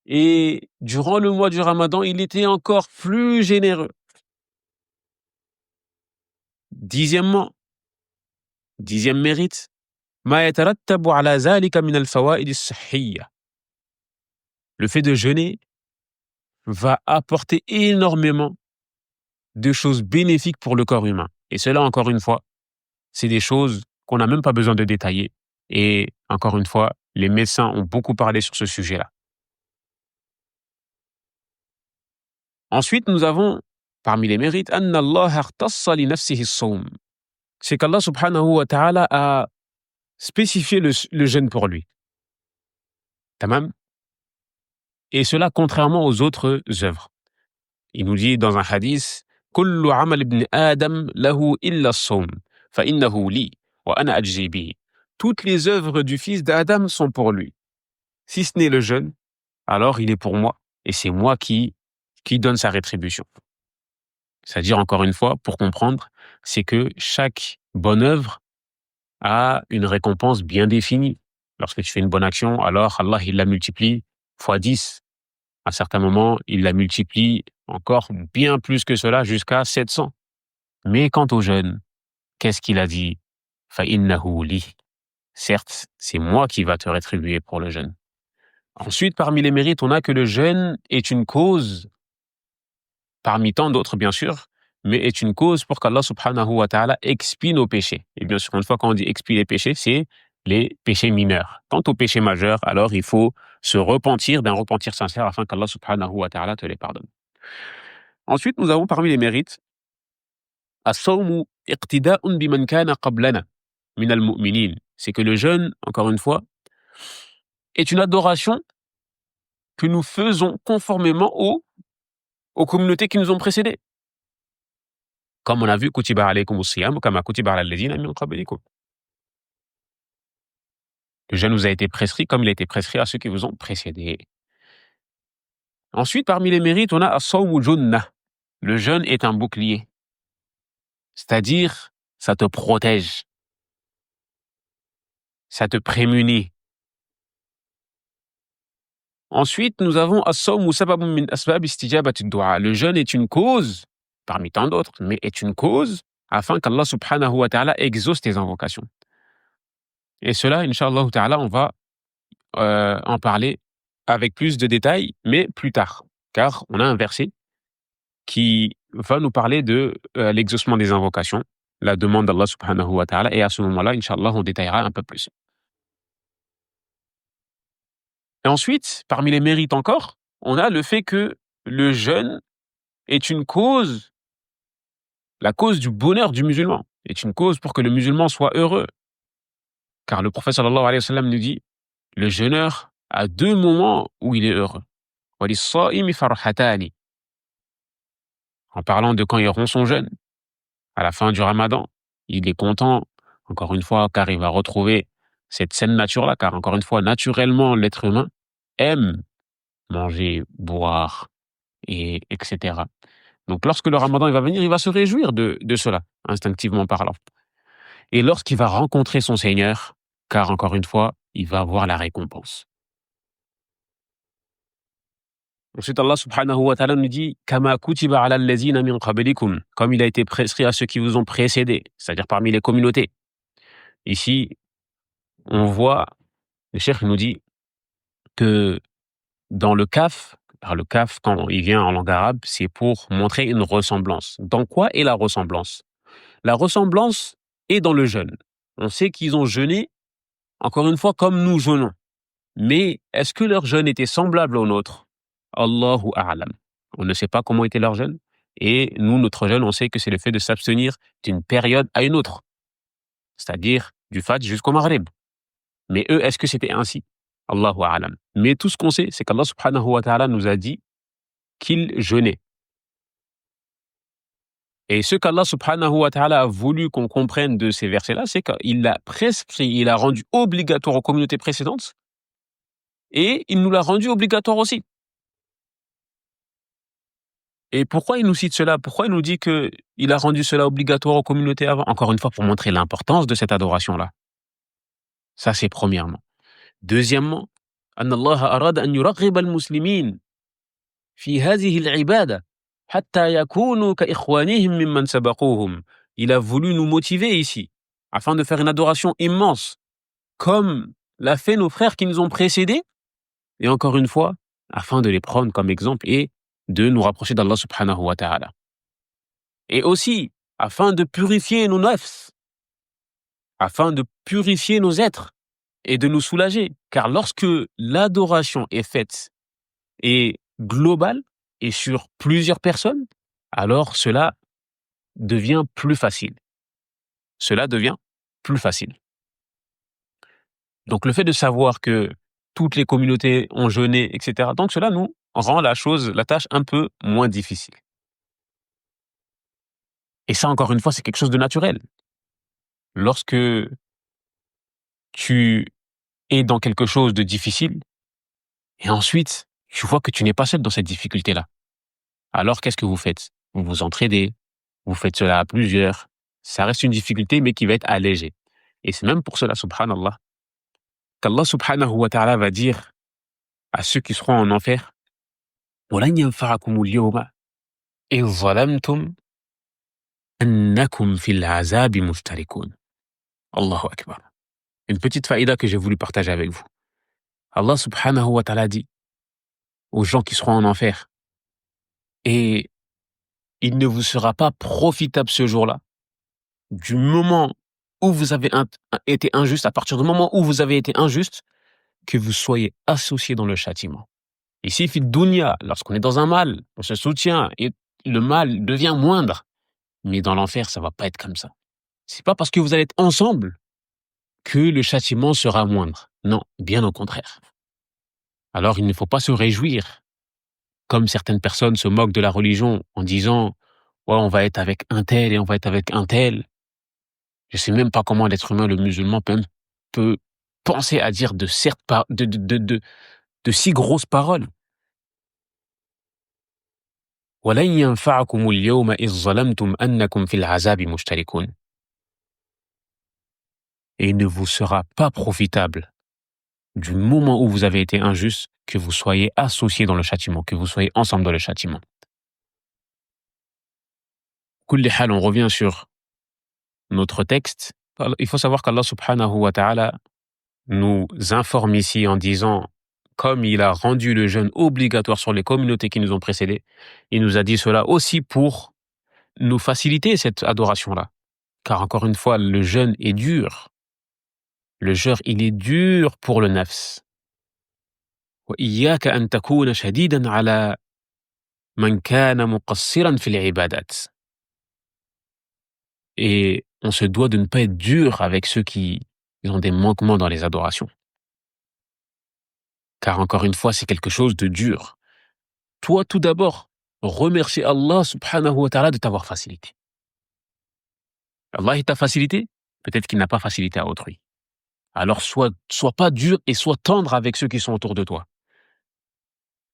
Et durant le mois du Ramadan, il était encore plus généreux. Dixièmement, 10e mérite, ma yatarattabu ala zalika min al-fawaid as-sihhiyya. Le fait de jeûner va apporter énormément de choses bénéfiques pour le corps humain. Et cela, encore une fois, c'est des choses qu'on n'a même pas besoin de détailler. Et encore une fois, les médecins ont beaucoup parlé sur ce sujet-là. Ensuite, nous avons, parmi les mérites, Anna Allah ikhtassa li nafsihi as-sawm. C'est qu'Allah subhanahu wa ta'ala a spécifié le jeûne pour lui. Tamam. Et cela contrairement aux autres œuvres. Il nous dit dans un hadith Kullu amal ibn Adam lahu illa as-sawm fa innahu li wa ana ajzi bihi. Toutes les œuvres du fils d'Adam sont pour lui. Si ce n'est le jeûne, alors il est pour moi et c'est moi qui donne sa rétribution. C'est-à-dire, encore une fois, pour comprendre, c'est que chaque bonne œuvre a une récompense bien définie. Lorsque tu fais une bonne action, alors Allah, il la multiplie fois 10. À certains moments, il la multiplie encore bien plus que cela, jusqu'à 700. Mais quant au jeûne, qu'est-ce qu'il a dit? Fa innahu li. Certes, c'est moi qui va te rétribuer pour le jeûne. Ensuite, parmi les mérites, on a que le jeûne est une cause, parmi tant d'autres bien sûr, mais est une cause pour qu'Allah subhanahu wa ta'ala expie nos péchés. Et bien sûr, une fois qu'on dit expie les péchés, c'est les péchés mineurs. Quant aux péchés majeurs, alors il faut se repentir d'un repentir sincère afin qu'Allah subhanahu wa ta'ala te les pardonne. Ensuite, nous avons parmi les mérites as-sawmu iqtida'un biman kana qablana min al-mu'minin. C'est que le jeûne, encore une fois, est une adoration que nous faisons conformément aux communautés qui nous ont précédés. Comme on a vu, kutiba alaykumus siyam kama kutiba ala alladhina min qablikum. Le jeûne nous a été prescrit comme il a été prescrit à ceux qui vous ont précédés. Ensuite, parmi les mérites, on a as-sawmu junnah. Le jeûne est un bouclier. C'est-à-dire, ça te protège. Ça te prémunit. Ensuite, nous avons as-sawmu sababun min asbab istijabati ad-du'a. Le jeûne est une cause, parmi tant d'autres, mais est une cause afin qu'Allah subhanahu wa ta'ala exauce tes invocations. Et cela, Inch'Allah ta'ala, on va en parler avec plus de détails, mais plus tard. Car on a un verset qui va nous parler de l'exaucement des invocations, la demande d'Allah subhanahu wa ta'ala, et à ce moment-là, Inch'Allah, on détaillera un peu plus. Et ensuite, parmi les mérites encore, on a le fait que le jeûne est une cause, la cause du bonheur du musulman, est une cause pour que le musulman soit heureux. Car le prophète sallallahu alayhi wa sallam nous dit, le jeûneur a deux moments où il est heureux. وَلِلصَّائِمِ فَرْحَتَانِ. En parlant de quand il rompt son jeûne, à la fin du ramadan, il est content, encore une fois, car il va retrouver cette saine nature-là, car encore une fois, naturellement, l'être humain aime manger, boire, etc. Donc lorsque le ramadan il va venir, il va se réjouir de cela, instinctivement parlant. Et lorsqu'il va rencontrer son Seigneur, car encore une fois, il va avoir la récompense. Ensuite, Allah subhanahu wa ta'ala nous dit « Kama kutiba ala allazina min qablikum » comme il a été prescrit à ceux qui vous ont précédés, c'est-à-dire parmi les communautés. Ici, on voit, le cheikh nous dit que dans le kaf, alors le kaf, quand il vient en langue arabe, c'est pour montrer une ressemblance. Dans quoi est la ressemblance? La ressemblance est dans le jeûne. On sait qu'ils ont jeûné, encore une fois, comme nous jeûnons. Mais est-ce que leur jeûne était semblable au nôtre? Allahu a'lam. On ne sait pas comment était leur jeûne. Et nous, notre jeûne, on sait que c'est le fait de s'abstenir d'une période à une autre. C'est-à-dire du Fajr jusqu'au Maghrib. Mais eux, est-ce que c'était ainsi? Allahu a'lam. Mais tout ce qu'on sait, c'est qu'Allah subhanahu wa ta'ala nous a dit qu'ils jeûnaient. Et ce qu'Allah subhanahu wa ta'ala a voulu qu'on comprenne de ces versets-là, c'est qu'il l'a prescrit, il a rendu obligatoire aux communautés précédentes et il nous l'a rendu obligatoire aussi. Et pourquoi il nous cite cela? Pourquoi il nous dit qu'il a rendu cela obligatoire aux communautés avant? Encore une fois, pour montrer l'importance de cette adoration-là. Ça, c'est premièrement. Deuxièmement, أن الله أراد أن يرغب المسلمين في هذه العبادة حتى يكونوا كإخوانهم ممن سبقوهم. Il a voulu nous motiver ici, afin de faire une adoration immense, comme l'a fait nos frères qui nous ont précédés, et encore une fois, afin de les prendre comme exemple et de nous rapprocher d'Allah subhanahu wa ta'ala. Et aussi, afin de purifier nos nafs, afin de purifier nos êtres et de nous soulager. Car lorsque l'adoration est faite et globale et sur plusieurs personnes, alors cela devient plus facile. Cela devient plus facile. Donc le fait de savoir que toutes les communautés ont jeûné, etc., donc cela nous rend la tâche un peu moins difficile. Et ça, encore une fois, c'est quelque chose de naturel. Lorsque tu es dans quelque chose de difficile, et ensuite, tu vois que tu n'es pas seul dans cette difficulté-là. Alors, qu'est-ce que vous faites? Vous vous entraidez, vous faites cela à plusieurs. Ça reste une difficulté, mais qui va être allégée. Et c'est même pour cela, subhanallah, qu'Allah subhanahu wa ta'ala va dire à ceux qui seront en enfer, وَلَنْ يَنْفَعَكُمُ الْيَوْمَ إِذْ ظَلَمْتُمْ أَنَّكُمْ فِي الْعَذَابِ مُشْتَرِكُونَ. Allahu Akbar. Une petite faïda que j'ai voulu partager avec vous. Allah subhanahu wa ta'ala dit aux gens qui seront en enfer, et il ne vous sera pas profitable ce jour-là, du moment où vous avez été injuste, à partir du moment où vous avez été injuste, que vous soyez associés dans le châtiment. Ici, fit dunya, lorsqu'on est dans un mal, on se soutient et le mal devient moindre. Mais dans l'enfer, ça va pas être comme ça. C'est pas parce que vous allez être ensemble que le châtiment sera moindre. Non, bien au contraire. Alors, il ne faut pas se réjouir, comme certaines personnes se moquent de la religion en disant « Ouais, on va être avec un tel et on va être avec un tel ». Je sais même pas comment l'être humain, le musulman, peut penser à dire de si grosses paroles. وَلَنْ يَنْفَعَكُمُ الْيَوْمَ إِذْ ظَلَمْتُمْ أَنَّكُمْ فِي الْعَذَابِ مُشْتَرِكُونَ. Et il ne vous sera pas profitable, du moment où vous avez été injuste, que vous soyez associés dans le châtiment, que vous soyez ensemble dans le châtiment. Kulli hal, on revient sur notre texte. Il faut savoir qu'Allah subhanahu wa ta'ala nous informe ici en disant, comme il a rendu le jeûne obligatoire sur les communautés qui nous ont précédés, il nous a dit cela aussi pour nous faciliter cette adoration-là. Car encore une fois, le jeûne est dur. Le jeûne, il est dur pour le nafs. وإياك أن تكون شديدا على من كان مقصرا في العبادات. Et on se doit de ne pas être dur avec ceux qui ont des manquements dans les adorations. Car encore une fois, c'est quelque chose de dur. Toi, tout d'abord, remercie Allah subhanahu wa ta'ala de t'avoir facilité. Allah, il t'a facilité, peut-être qu'il n'a pas facilité à autrui. Alors, sois pas dur et sois tendre avec ceux qui sont autour de toi.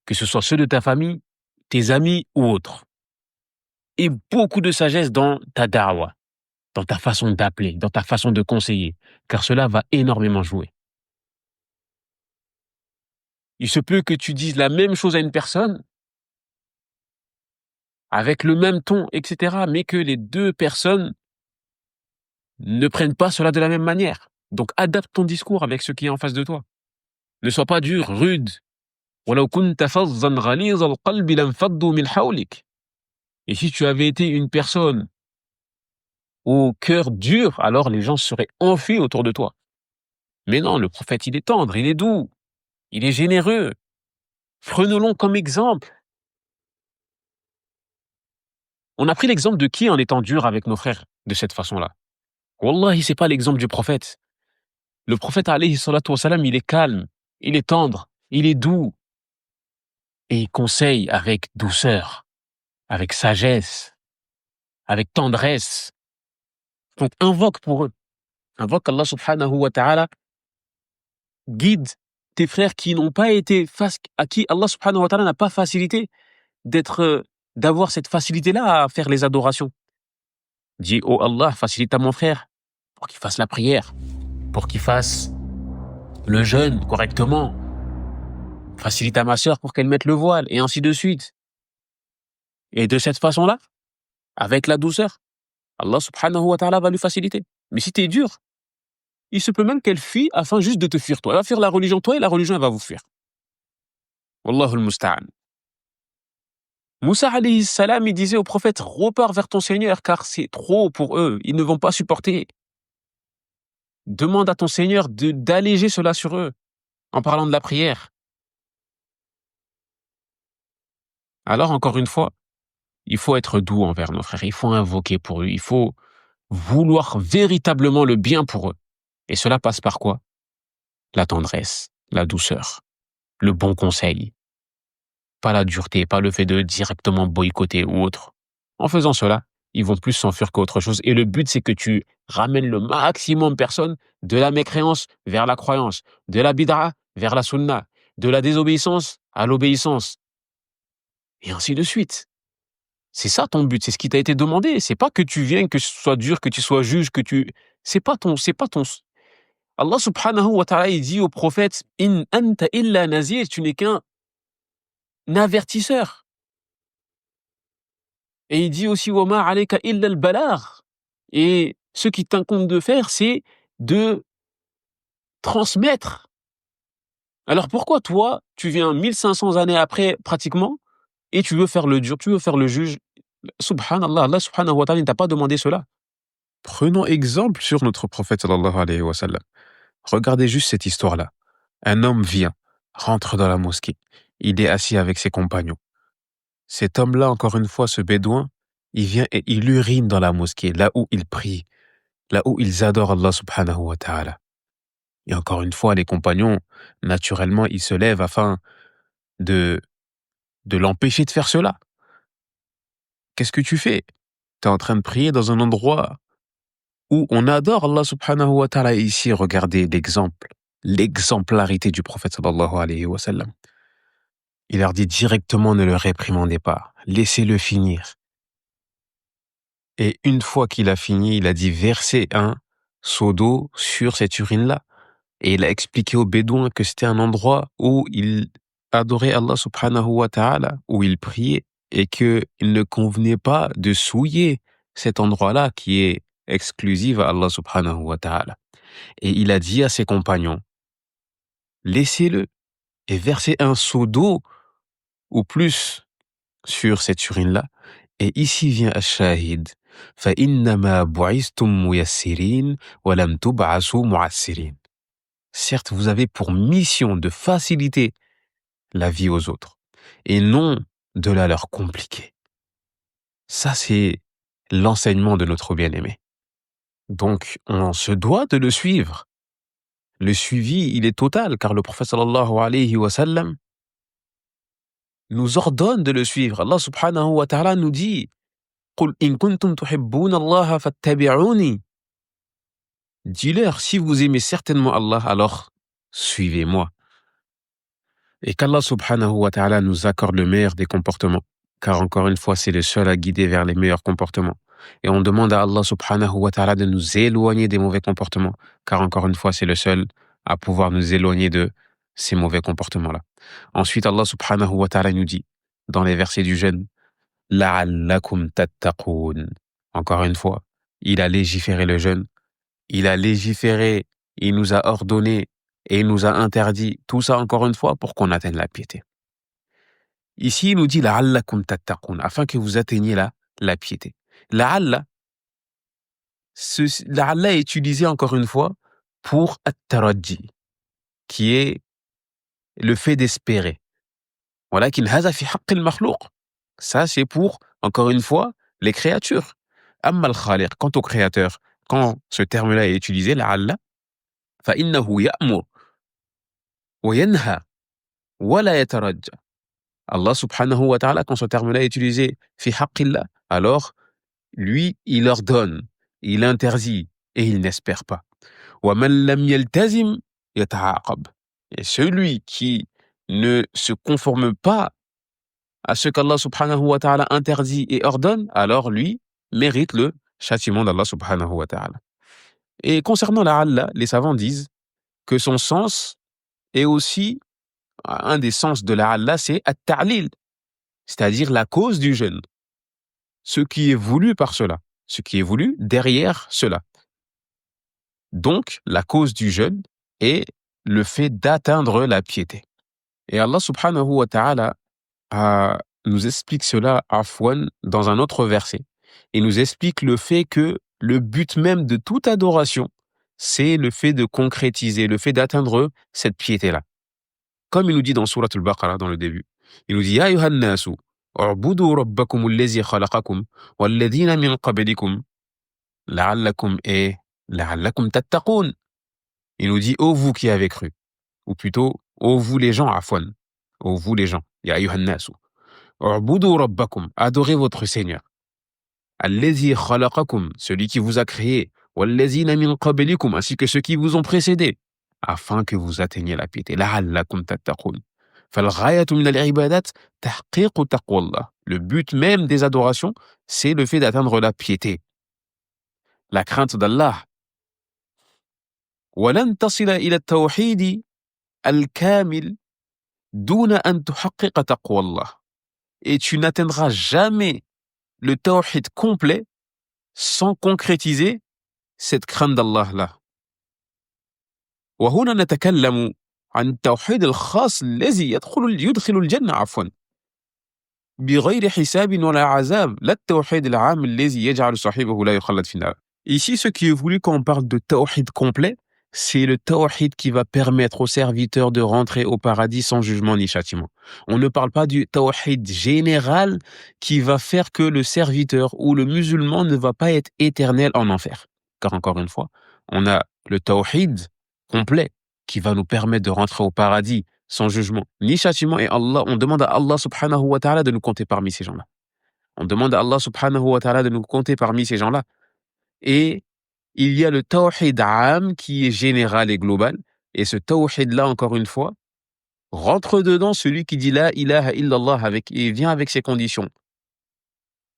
Que ce soit ceux de ta famille, tes amis ou autres. Et beaucoup de sagesse dans ta da'wa, dans ta façon d'appeler, dans ta façon de conseiller, car cela va énormément jouer. Il se peut que tu dises la même chose à une personne, avec le même ton, etc., mais que les deux personnes ne prennent pas cela de la même manière. Donc, adapte ton discours avec ce qui est en face de toi. Ne sois pas dur, rude. Et si tu avais été une personne au cœur dur, alors les gens seraient enfuis autour de toi. Mais non, le prophète, il est tendre, il est doux, il est généreux. Prenons-le comme exemple. On a pris l'exemple de qui en étant dur avec nos frères de cette façon-là? Wallahi, c'est pas l'exemple du prophète. Le prophète, alayhi salatu wassalam, il est calme, il est tendre, il est doux. Et il conseille avec douceur, avec sagesse, avec tendresse. Donc, invoque pour eux. Invoque Allah subhanahu wa ta'ala. Guide tes frères qui n'ont pas été à qui Allah subhanahu wa ta'ala n'a pas facilité d'avoir cette facilité-là à faire les adorations. Dis, oh Allah, facilite à mon frère pour qu'il fasse la prière, pour qu'il fasse le jeûne correctement. Facilite à ma sœur pour qu'elle mette le voile, et ainsi de suite. Et de cette façon-là, avec la douceur, Allah subhanahu wa ta'ala va lui faciliter. Mais si tu es dur, il se peut même qu'elle fuit afin juste de te fuir toi. Elle va fuir la religion toi et la religion elle va vous fuir. Wallahu al-musta'an. Moussa alayhi salam, il disait au prophète, repars vers ton Seigneur car c'est trop pour eux, ils ne vont pas supporter. Demande à ton Seigneur d'alléger cela sur eux, en parlant de la prière. Alors encore une fois, il faut être doux envers nos frères, il faut invoquer pour eux, il faut vouloir véritablement le bien pour eux. Et cela passe par quoi? La tendresse, la douceur, le bon conseil. Pas la dureté, pas le fait de directement boycotter ou autre. En faisant cela, ils vont plus s'enfuir qu'autre chose. Et le but, c'est que tu ramènes le maximum de personnes de la mécréance vers la croyance, de la bid'a vers la sunna, de la désobéissance à l'obéissance. Et ainsi de suite. C'est ça ton but, c'est ce qui t'a été demandé. C'est pas que tu viennes, que tu sois dur, que tu sois juge, c'est pas ton. Allah subhanahu wa ta'ala, il dit au prophète, In anta illa nazir, tu n'es qu'un avertisseur. Et il dit aussi, wa ma alayka illa al-balagh. Et ce qui t'incombe de faire, c'est de transmettre Alors pourquoi toi, tu viens 1500 années après pratiquement et tu veux faire le dur, tu veux faire le juge? Subhanallah, Allah subhanahu wa ta'ala ne t'a pas demandé cela. Prenons exemple sur notre prophète sallallahu alayhi wa sallam. Regardez juste cette histoire-là. Un homme vient, rentre dans la mosquée. Il est assis avec ses compagnons. Cet homme-là, encore une fois, ce bédouin, il vient et il urine dans la mosquée, là où il prie, là où ils adorent Allah subhanahu wa ta'ala. Et encore une fois, les compagnons, naturellement, ils se lèvent afin de, de l'empêcher de faire cela. Qu'est-ce que tu fais? Tu es en train de prier dans un endroit où on adore Allah subhanahu wa ta'ala. Et ici, regardez l'exemple, l'exemplarité du prophète sallallahu alayhi wa sallam. Il leur dit directement, ne le réprimandez pas, laissez-le finir. Et une fois qu'il a fini, il a dit versez un seau d'eau sur cette urine-là. Et il a expliqué aux Bédouins que c'était un endroit où il adorait Allah subhanahu wa ta'ala, où il priait, et qu'il ne convenait pas de souiller cet endroit-là qui est exclusif à Allah subhanahu wa ta'ala. Et il a dit à ses compagnons, laissez-le et versez un seau d'eau ou plus sur cette urine-là. Et ici vient Ash-Shahid. فَإِنَّمَا بُعِثْتُم مُيَسِّرِينَ وَلَمْ تُبْعَثُوا مُعَسِّرِينَ. Certes, vous avez pour mission de faciliter la vie aux autres et non de la leur compliquer. Ça, c'est l'enseignement de notre bien-aimé. Donc, on se doit de le suivre. Le suivi, il est total, car le prophète sallallahu alayhi wa sallam nous ordonne de le suivre. Allah subhanahu wa ta'ala nous dit قُلْ إِن كُنتُمْ تُحِبُّونَ اللَّهَ فَاتَّبِعُونِي. Dis-leur, si vous aimez certainement Allah, alors suivez-moi. Et qu'Allah subhanahu wa ta'ala nous accorde le meilleur des comportements, car encore une fois, c'est le seul à guider vers les meilleurs comportements. Et on demande à Allah subhanahu wa ta'ala de nous éloigner des mauvais comportements, car encore une fois, c'est le seul à pouvoir nous éloigner de ces mauvais comportements-là. Ensuite, Allah subhanahu wa ta'ala nous dit, dans les versets du jeûne, لَعَلَّكُمْ تَتَّقُونَ. Encore une fois, il a légiféré le jeûne, il a légiféré, il nous a ordonné et il nous a interdit, tout ça encore une fois pour qu'on atteigne la piété. Ici, il nous dit لَعَلَّكُمْ تَتَّقُونَ, afin que vous atteigniez la piété. لَعَلَّ est utilisé encore une fois pour at-taradji, qui est le fait d'espérer. ولكن هذا في حق المخلوق. Ça, c'est pour, encore une fois, les créatures. أما الخالق, quant au créateur, quand ce terme-là est utilisé, لَعَلَّ, فإنه يأمر وينهى ولا يترجى. Allah subhanahu wa ta'ala, quand ce terme-là est utilisé fi haqqillah, alors lui, il ordonne, il interdit et il n'espère pas. وَمَنْ لَمْ يَلْتَزِمْ يَتَعَاقَبْ. Et celui qui ne se conforme pas à ce qu'Allah subhanahu wa ta'ala interdit et ordonne, alors lui mérite le châtiment d'Allah subhanahu wa ta'ala. Et concernant la Allah, les savants disent que son sens est aussi, un des sens de la Allah, c'est at-ta'lil, c'est-à-dire la cause du jeûne. Ce qui est voulu par cela, ce qui est voulu derrière cela. Donc, la cause du jeûne est le fait d'atteindre la piété. Et Allah subhanahu wa ta'ala nous explique cela afwan dans un autre verset. Il nous explique le fait que le but même de toute adoration, c'est le fait de concrétiser, le fait d'atteindre cette piété-là. Comme il nous dit dans Surat al-Baqarah, dans le début, il nous dit Ya ayyuhan nasu, u'budu rabbakum allazi khalaqakum walladhina min qablikum la'allakum tattaqun. Il nous dit ô vous qui avez cru, ou plutôt ô vous les gens, afwan, ô vous les gens, Ya ayyuhan nasu, u'budu rabbakum, adorez votre Seigneur, allazi khalaqakum, celui qui vous a créé, walladhina min qablikum, ainsi que ceux qui vous ont précédés, afin que vous atteigniez la piété. لَعَلَّكُمْ تَتَّقُونَ. فَالْغَايَةُ مِنَ الْعِبَادَاتِ تَحْقِيقُ تَقْوَى اللَّهِ. Le but même des adorations, c'est le fait d'atteindre la piété, la crainte d'Allah. وَلَنْ تَصِلَ إِلَى التَّوْحِيدِ الْكَامِلِ دُونَ أَنْ تُحَقِّقَ تَقْوَى اللَّهِ. Et tu n'atteindras jamais le tawhid complet sans concrétiser cette crainte d'Allah là. وهنا نتكلم عن التوحيد الخاص الذي يدخل الجنة عفوا بغير حساب ولا عذاب لا التوحيد العام الذي يجعل صاحبه لا يخلد في النار. Ici, ce qui est voulu quand on parle de tawhid complet, c'est le tawhid qui va permettre aux serviteurs de rentrer au paradis sans jugement ni châtiment. On ne parle pas du tawhid général qui va faire que le serviteur ou le musulman ne va pas être éternel en enfer. Car encore une fois, on a le tawhid complet qui va nous permettre de rentrer au paradis sans jugement ni châtiment, et Allah, on demande à Allah subhanahu wa ta'ala de nous compter parmi ces gens-là. On demande à Allah subhanahu wa ta'ala de nous compter parmi ces gens-là. Et il y a le tawhid am qui est général et global, et ce tawhid-là, encore une fois, rentre dedans celui qui dit la ilaha illallah et vient avec ses conditions,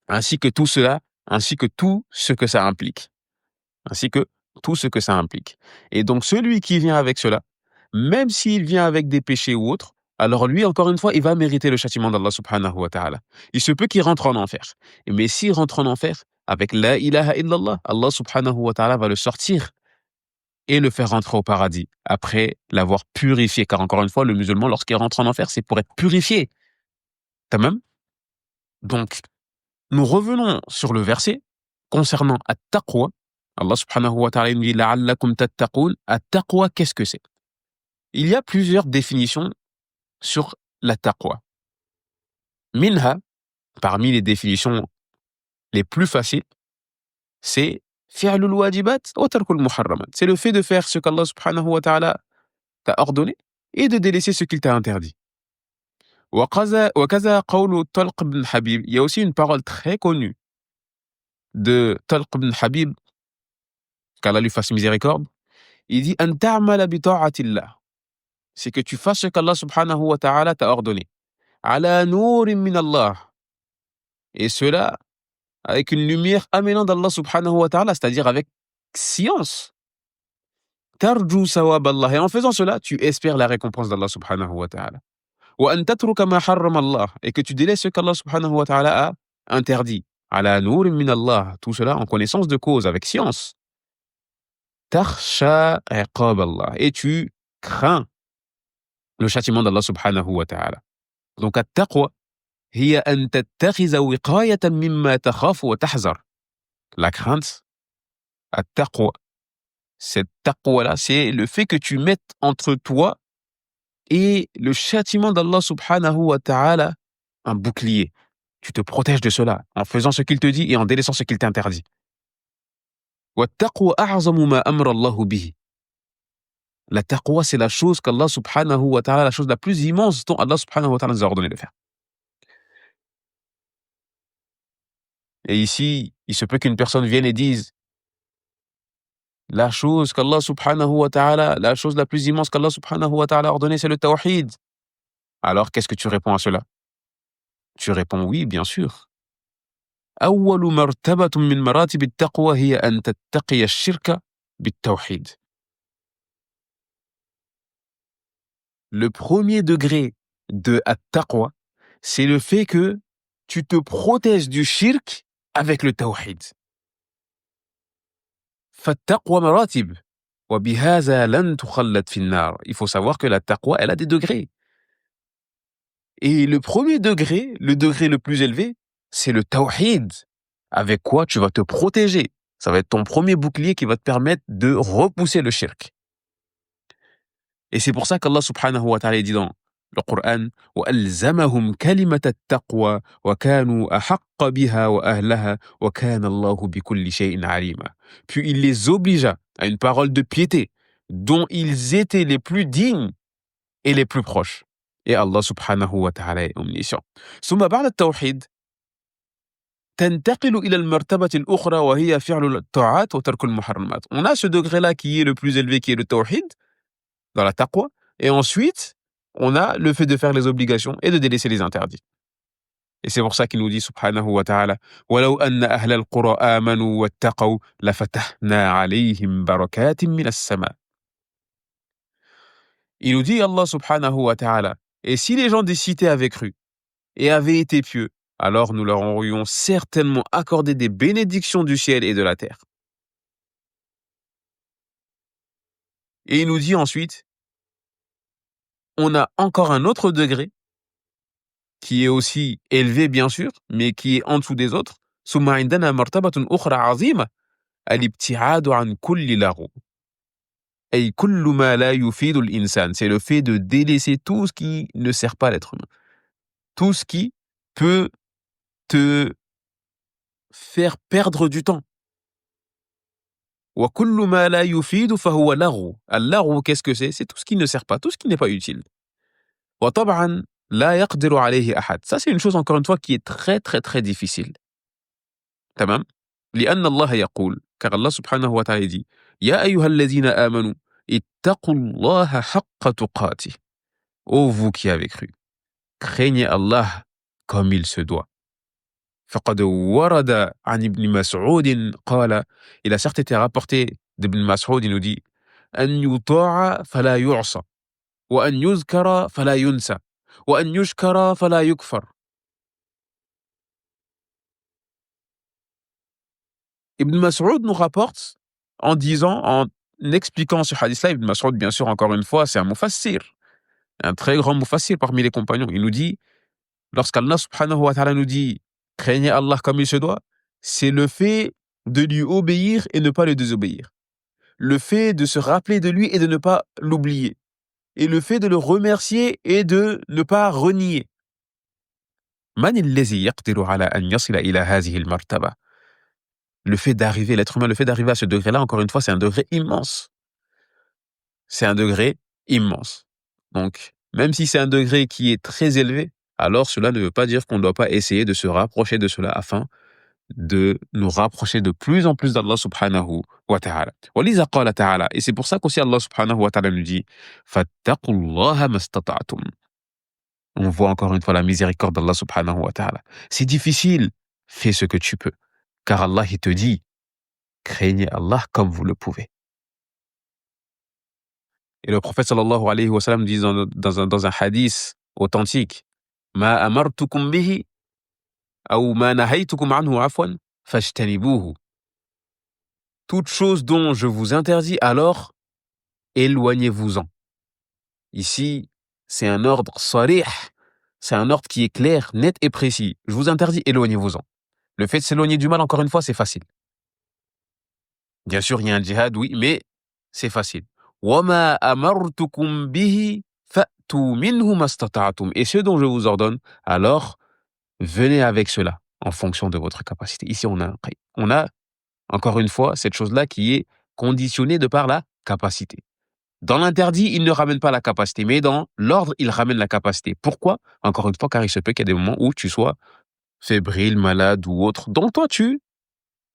ainsi que tout cela, ainsi que tout ce que ça implique. Ainsi que tout ce que ça implique. Et donc celui qui vient avec cela, même s'il vient avec des péchés ou autres, alors lui, encore une fois, il va mériter le châtiment d'Allah subhanahu wa ta'ala. Il se peut qu'il rentre en enfer. Mais s'il rentre en enfer, avec la ilaha illallah, Allah subhanahu wa ta'ala va le sortir et le faire rentrer au paradis, après l'avoir purifié. Car encore une fois, le musulman, lorsqu'il rentre en enfer, c'est pour être purifié. Tamam? Donc, nous revenons sur le verset concernant at-taqwa. Allah subhanahu wa ta'ala nous dit la'allakum tattaqoun. At-taqwa, qu'est-ce que c'est? Il y a plusieurs définitions sur la taqwa. Minha, parmi les définitions les plus faciles, c'est fi'lul wajibat wa tarkul muharramat. C'est le fait de faire ce qu'Allah subhanahu wa ta'ala t'a ordonné et de délaisser ce qu'il t'a interdit. وكذا قول طلق بن Habib. Il y a aussi une parole très connue de Talq ibn Habib, qu'Allah lui fasse miséricorde. Il dit an ta'mala bi ta'atillah. C'est que tu fasses ce qu'Allah subhanahu wa ta'ala t'a ordonné. Ala nourin min Allah. Et cela avec une lumière amenant d'Allah subhanahu wa ta'ala, c'est-à-dire avec science. Tarju sawab Allah. Et en faisant cela, tu espères la récompense d'Allah subhanahu wa ta'ala. Wa an tatruka ma harram Allah. Et que tu délaisses ce qu'Allah subhanahu wa ta'ala a interdit. Ala nourin min Allah. Tout cela en connaissance de cause, avec science. Takhsha iqab Allah. Et tu crains le châtiment d'Allah subhanahu wa ta'ala. Donc, at-taqwa, هي أن تتخذ وقاية مما تخاف وتحذر. La crainte, at-taqwa, cette taqwa-là, c'est le fait que tu mettes entre toi et le châtiment d'Allah subhanahu wa ta'ala un bouclier. Tu te protèges de cela en faisant ce qu'il te dit et en délaissant ce qu'il t'interdit. وَالتَّقْوَى أَعْظَمُ مَا أَمْرَ اللَّهُ بِهِ. La taqwa, c'est la chose qu'Allah subhanahu wa ta'ala, la chose la plus immense dont Allah subhanahu wa ta'ala nous a ordonné de faire. Et ici, il se peut qu'une personne vienne et dise la chose qu'Allah subhanahu wa ta'ala, la chose la plus immense qu'Allah subhanahu wa ta'ala a ordonnée, c'est le tawhid. Alors, qu'est-ce que tu réponds à cela? Tu réponds oui, bien sûr. أول مرتبة من مراتب التقوى هي أن تتقي الشرك بالتوحيد. Le premier degré de at-taqwa, c'est le fait que tu te protèges du shirk avec le tawhid. فالتقوى مراتب وبهذا لن تخلد في النار. Il faut savoir que la taqwa, elle a des degrés. Et le premier degré, le degré le plus élevé, c'est le tawhid. Avec quoi tu vas te protéger. Ça va être ton premier bouclier qui va te permettre de repousser le shirk. Et c'est pour ça qu'Allah subhanahu wa ta'ala dit dans le Coran وَأَلْزَمَهُمْ كَلِمَةَ التَّقْوَى وَكَانُوا أَحَقَّ بِهَا وَأَهْلَهَا وَكَانَ اللَّهُ بِكُلِّ شَيْءٍ عَلِيمًا. Puis il les obligea à une parole de piété dont ils étaient les plus dignes et les plus proches. Et Allah subhanahu wa ta'ala est omniscient. ثم بعد التوحيد تنتقل إلى المرتبة الأخرى وهي فعل الطاعات وترك المحرمات. On a ce degré-là qui est le plus élevé, qui est le tawhid, dans la taqwa, et ensuite, on a le fait de faire les obligations et de délaisser les interdits. Et c'est pour ça qu'il nous dit subhanahu wa ta'ala وَلَوْ أَنَّ أَهْلَ الْقُرَى آمَنُوا وَاتَّقَوْا لَفَتَحْنَا عَلَيْهِمْ بَرَكَاتٍ مِنَ السَّمَاءِ. Il nous dit Allah subhanahu wa ta'ala, et si les gens des cités avaient cru et avaient été pieux, alors nous leur aurions certainement accordé des bénédictions du ciel et de la terre. Et il nous dit ensuite on a encore un autre degré qui est aussi élevé, bien sûr, mais qui est en dessous des autres. ثم عندنا مرتبة أخرى عظيمة الابتعاد عن كل لغو. أي كل ما لا يفيد الإنسان. C'est le fait de délaisser tout ce qui ne sert pas l'être humain. Tout ce qui peut te faire perdre du temps. وكل ما لا يفيد فهو لغو. اللغو, qu'est-ce que c'est? C'est tout ce qui ne sert pas, tout ce qui n'est pas utile. وطبعا لا يقدر عليه أحد. Ça, c'est une chose, encore une fois, qui est très très très difficile. تمام؟ لأن الله يقول, car Allah subhanahu wa ta'ala dit, يا أيها الذين آمنوا اتقوا الله حق تقاته. Ô vous qui avez cru, craignez Allah comme il se doit. فقد ورد عن ابن مسعود قال, il a certes été rapporté d'Ibn Mas'ud, il nous dit, أن يطاع فلا يعصى وأن يذكر فلا ينسى وأن يشكر فلا يكفر. Ibn Mas'ud nous rapporte en disant, en expliquant ce hadith-là, Ibn Mas'ud, bien sûr, encore une fois, c'est un mufassir, un très grand mufassir parmi les compagnons. Il nous dit, lorsqu'Allah subhanahu wa ta'ala nous dit craignez Allah comme il se doit, c'est le fait de lui obéir et ne pas le désobéir. Le fait de se rappeler de lui et de ne pas l'oublier. Et le fait de le remercier et de ne pas renier. Man الذي يقدر على أن يصل إلى هذه المرتبة. Le fait d'arriver, l'être humain, le fait d'arriver à ce degré-là, encore une fois, c'est un degré immense. C'est un degré immense. Donc, même si c'est un degré qui est très élevé, alors cela ne veut pas dire qu'on ne doit pas essayer de se rapprocher de cela afin de nous rapprocher de plus en plus d'Allah subhanahu wa ta'ala. وَلِذَا قَالَ ta'ala. Et c'est pour ça qu'aussi Allah subhanahu wa ta'ala nous dit فَاتَّقُوا اللَّهَ مَا اسْتَطَعْتُمْ. On voit encore une fois la miséricorde d'Allah subhanahu wa ta'ala. C'est difficile, fais ce que tu peux. Car Allah, il te dit, craignez Allah comme vous le pouvez. Et le prophète sallallahu alayhi wa sallam dit dans un hadith authentique, Ma amartukum bihi, ou ma nahaytukum anhu afwan, fajtanibuhu. Toute chose dont je vous interdis, alors éloignez-vous-en. Ici, c'est un ordre sarih, c'est un ordre qui est clair, net et précis. Je vous interdis, éloignez-vous-en. Le fait de s'éloigner du mal, encore une fois, c'est facile. Bien sûr, il y a un djihad, oui, mais c'est facile. وَمَا أَمَرْتُكُمْ بِهِ فَأْتُوا مِنْهُ مَا اسْتَطَعْتُمْ. Et ce dont je vous ordonne, alors venez avec cela en fonction de votre capacité. Ici, on a encore une fois cette chose-là qui est conditionnée de par la capacité. Dans l'interdit, il ne ramène pas la capacité, mais dans l'ordre, il ramène la capacité. Pourquoi? Encore une fois, car il se peut qu'il y ait des moments où tu sois fébrile, malade ou autre. Donc toi, tu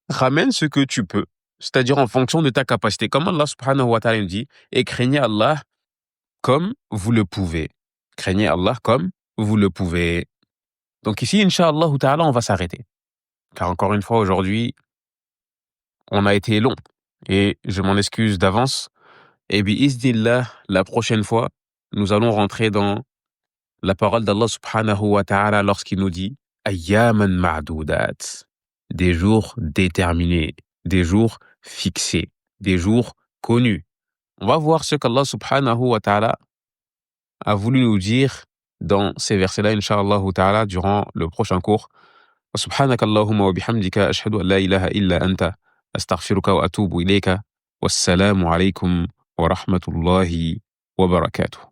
ramènes ce que tu peux, c'est-à-dire en fonction de ta capacité. Comme Allah subhanahu wa ta'ala dit, et craignez Allah comme vous le pouvez. Craignez Allah comme vous le pouvez. Donc ici, Inch'Allah ta'ala, on va s'arrêter. Car encore une fois, aujourd'hui, on a été long. Et je m'en excuse d'avance. Et bi'iznillah, la prochaine fois, nous allons rentrer dans la parole d'Allah subhanahu wa ta'ala lorsqu'il nous dit ayyaman ma'doudat, des jours déterminés, des jours fixés, des jours connus. On va voir ce qu'Allah subhanahu wa ta'ala a voulu nous dire dans ces versets-là, Inch'Allah ta'ala, durant le prochain cours. سبحانك اللهم وبحمدك أشهد أن لا إله إلا أنت أستغفرك وأتوب إليك والسلام عليكم ورحمة الله وبركاته.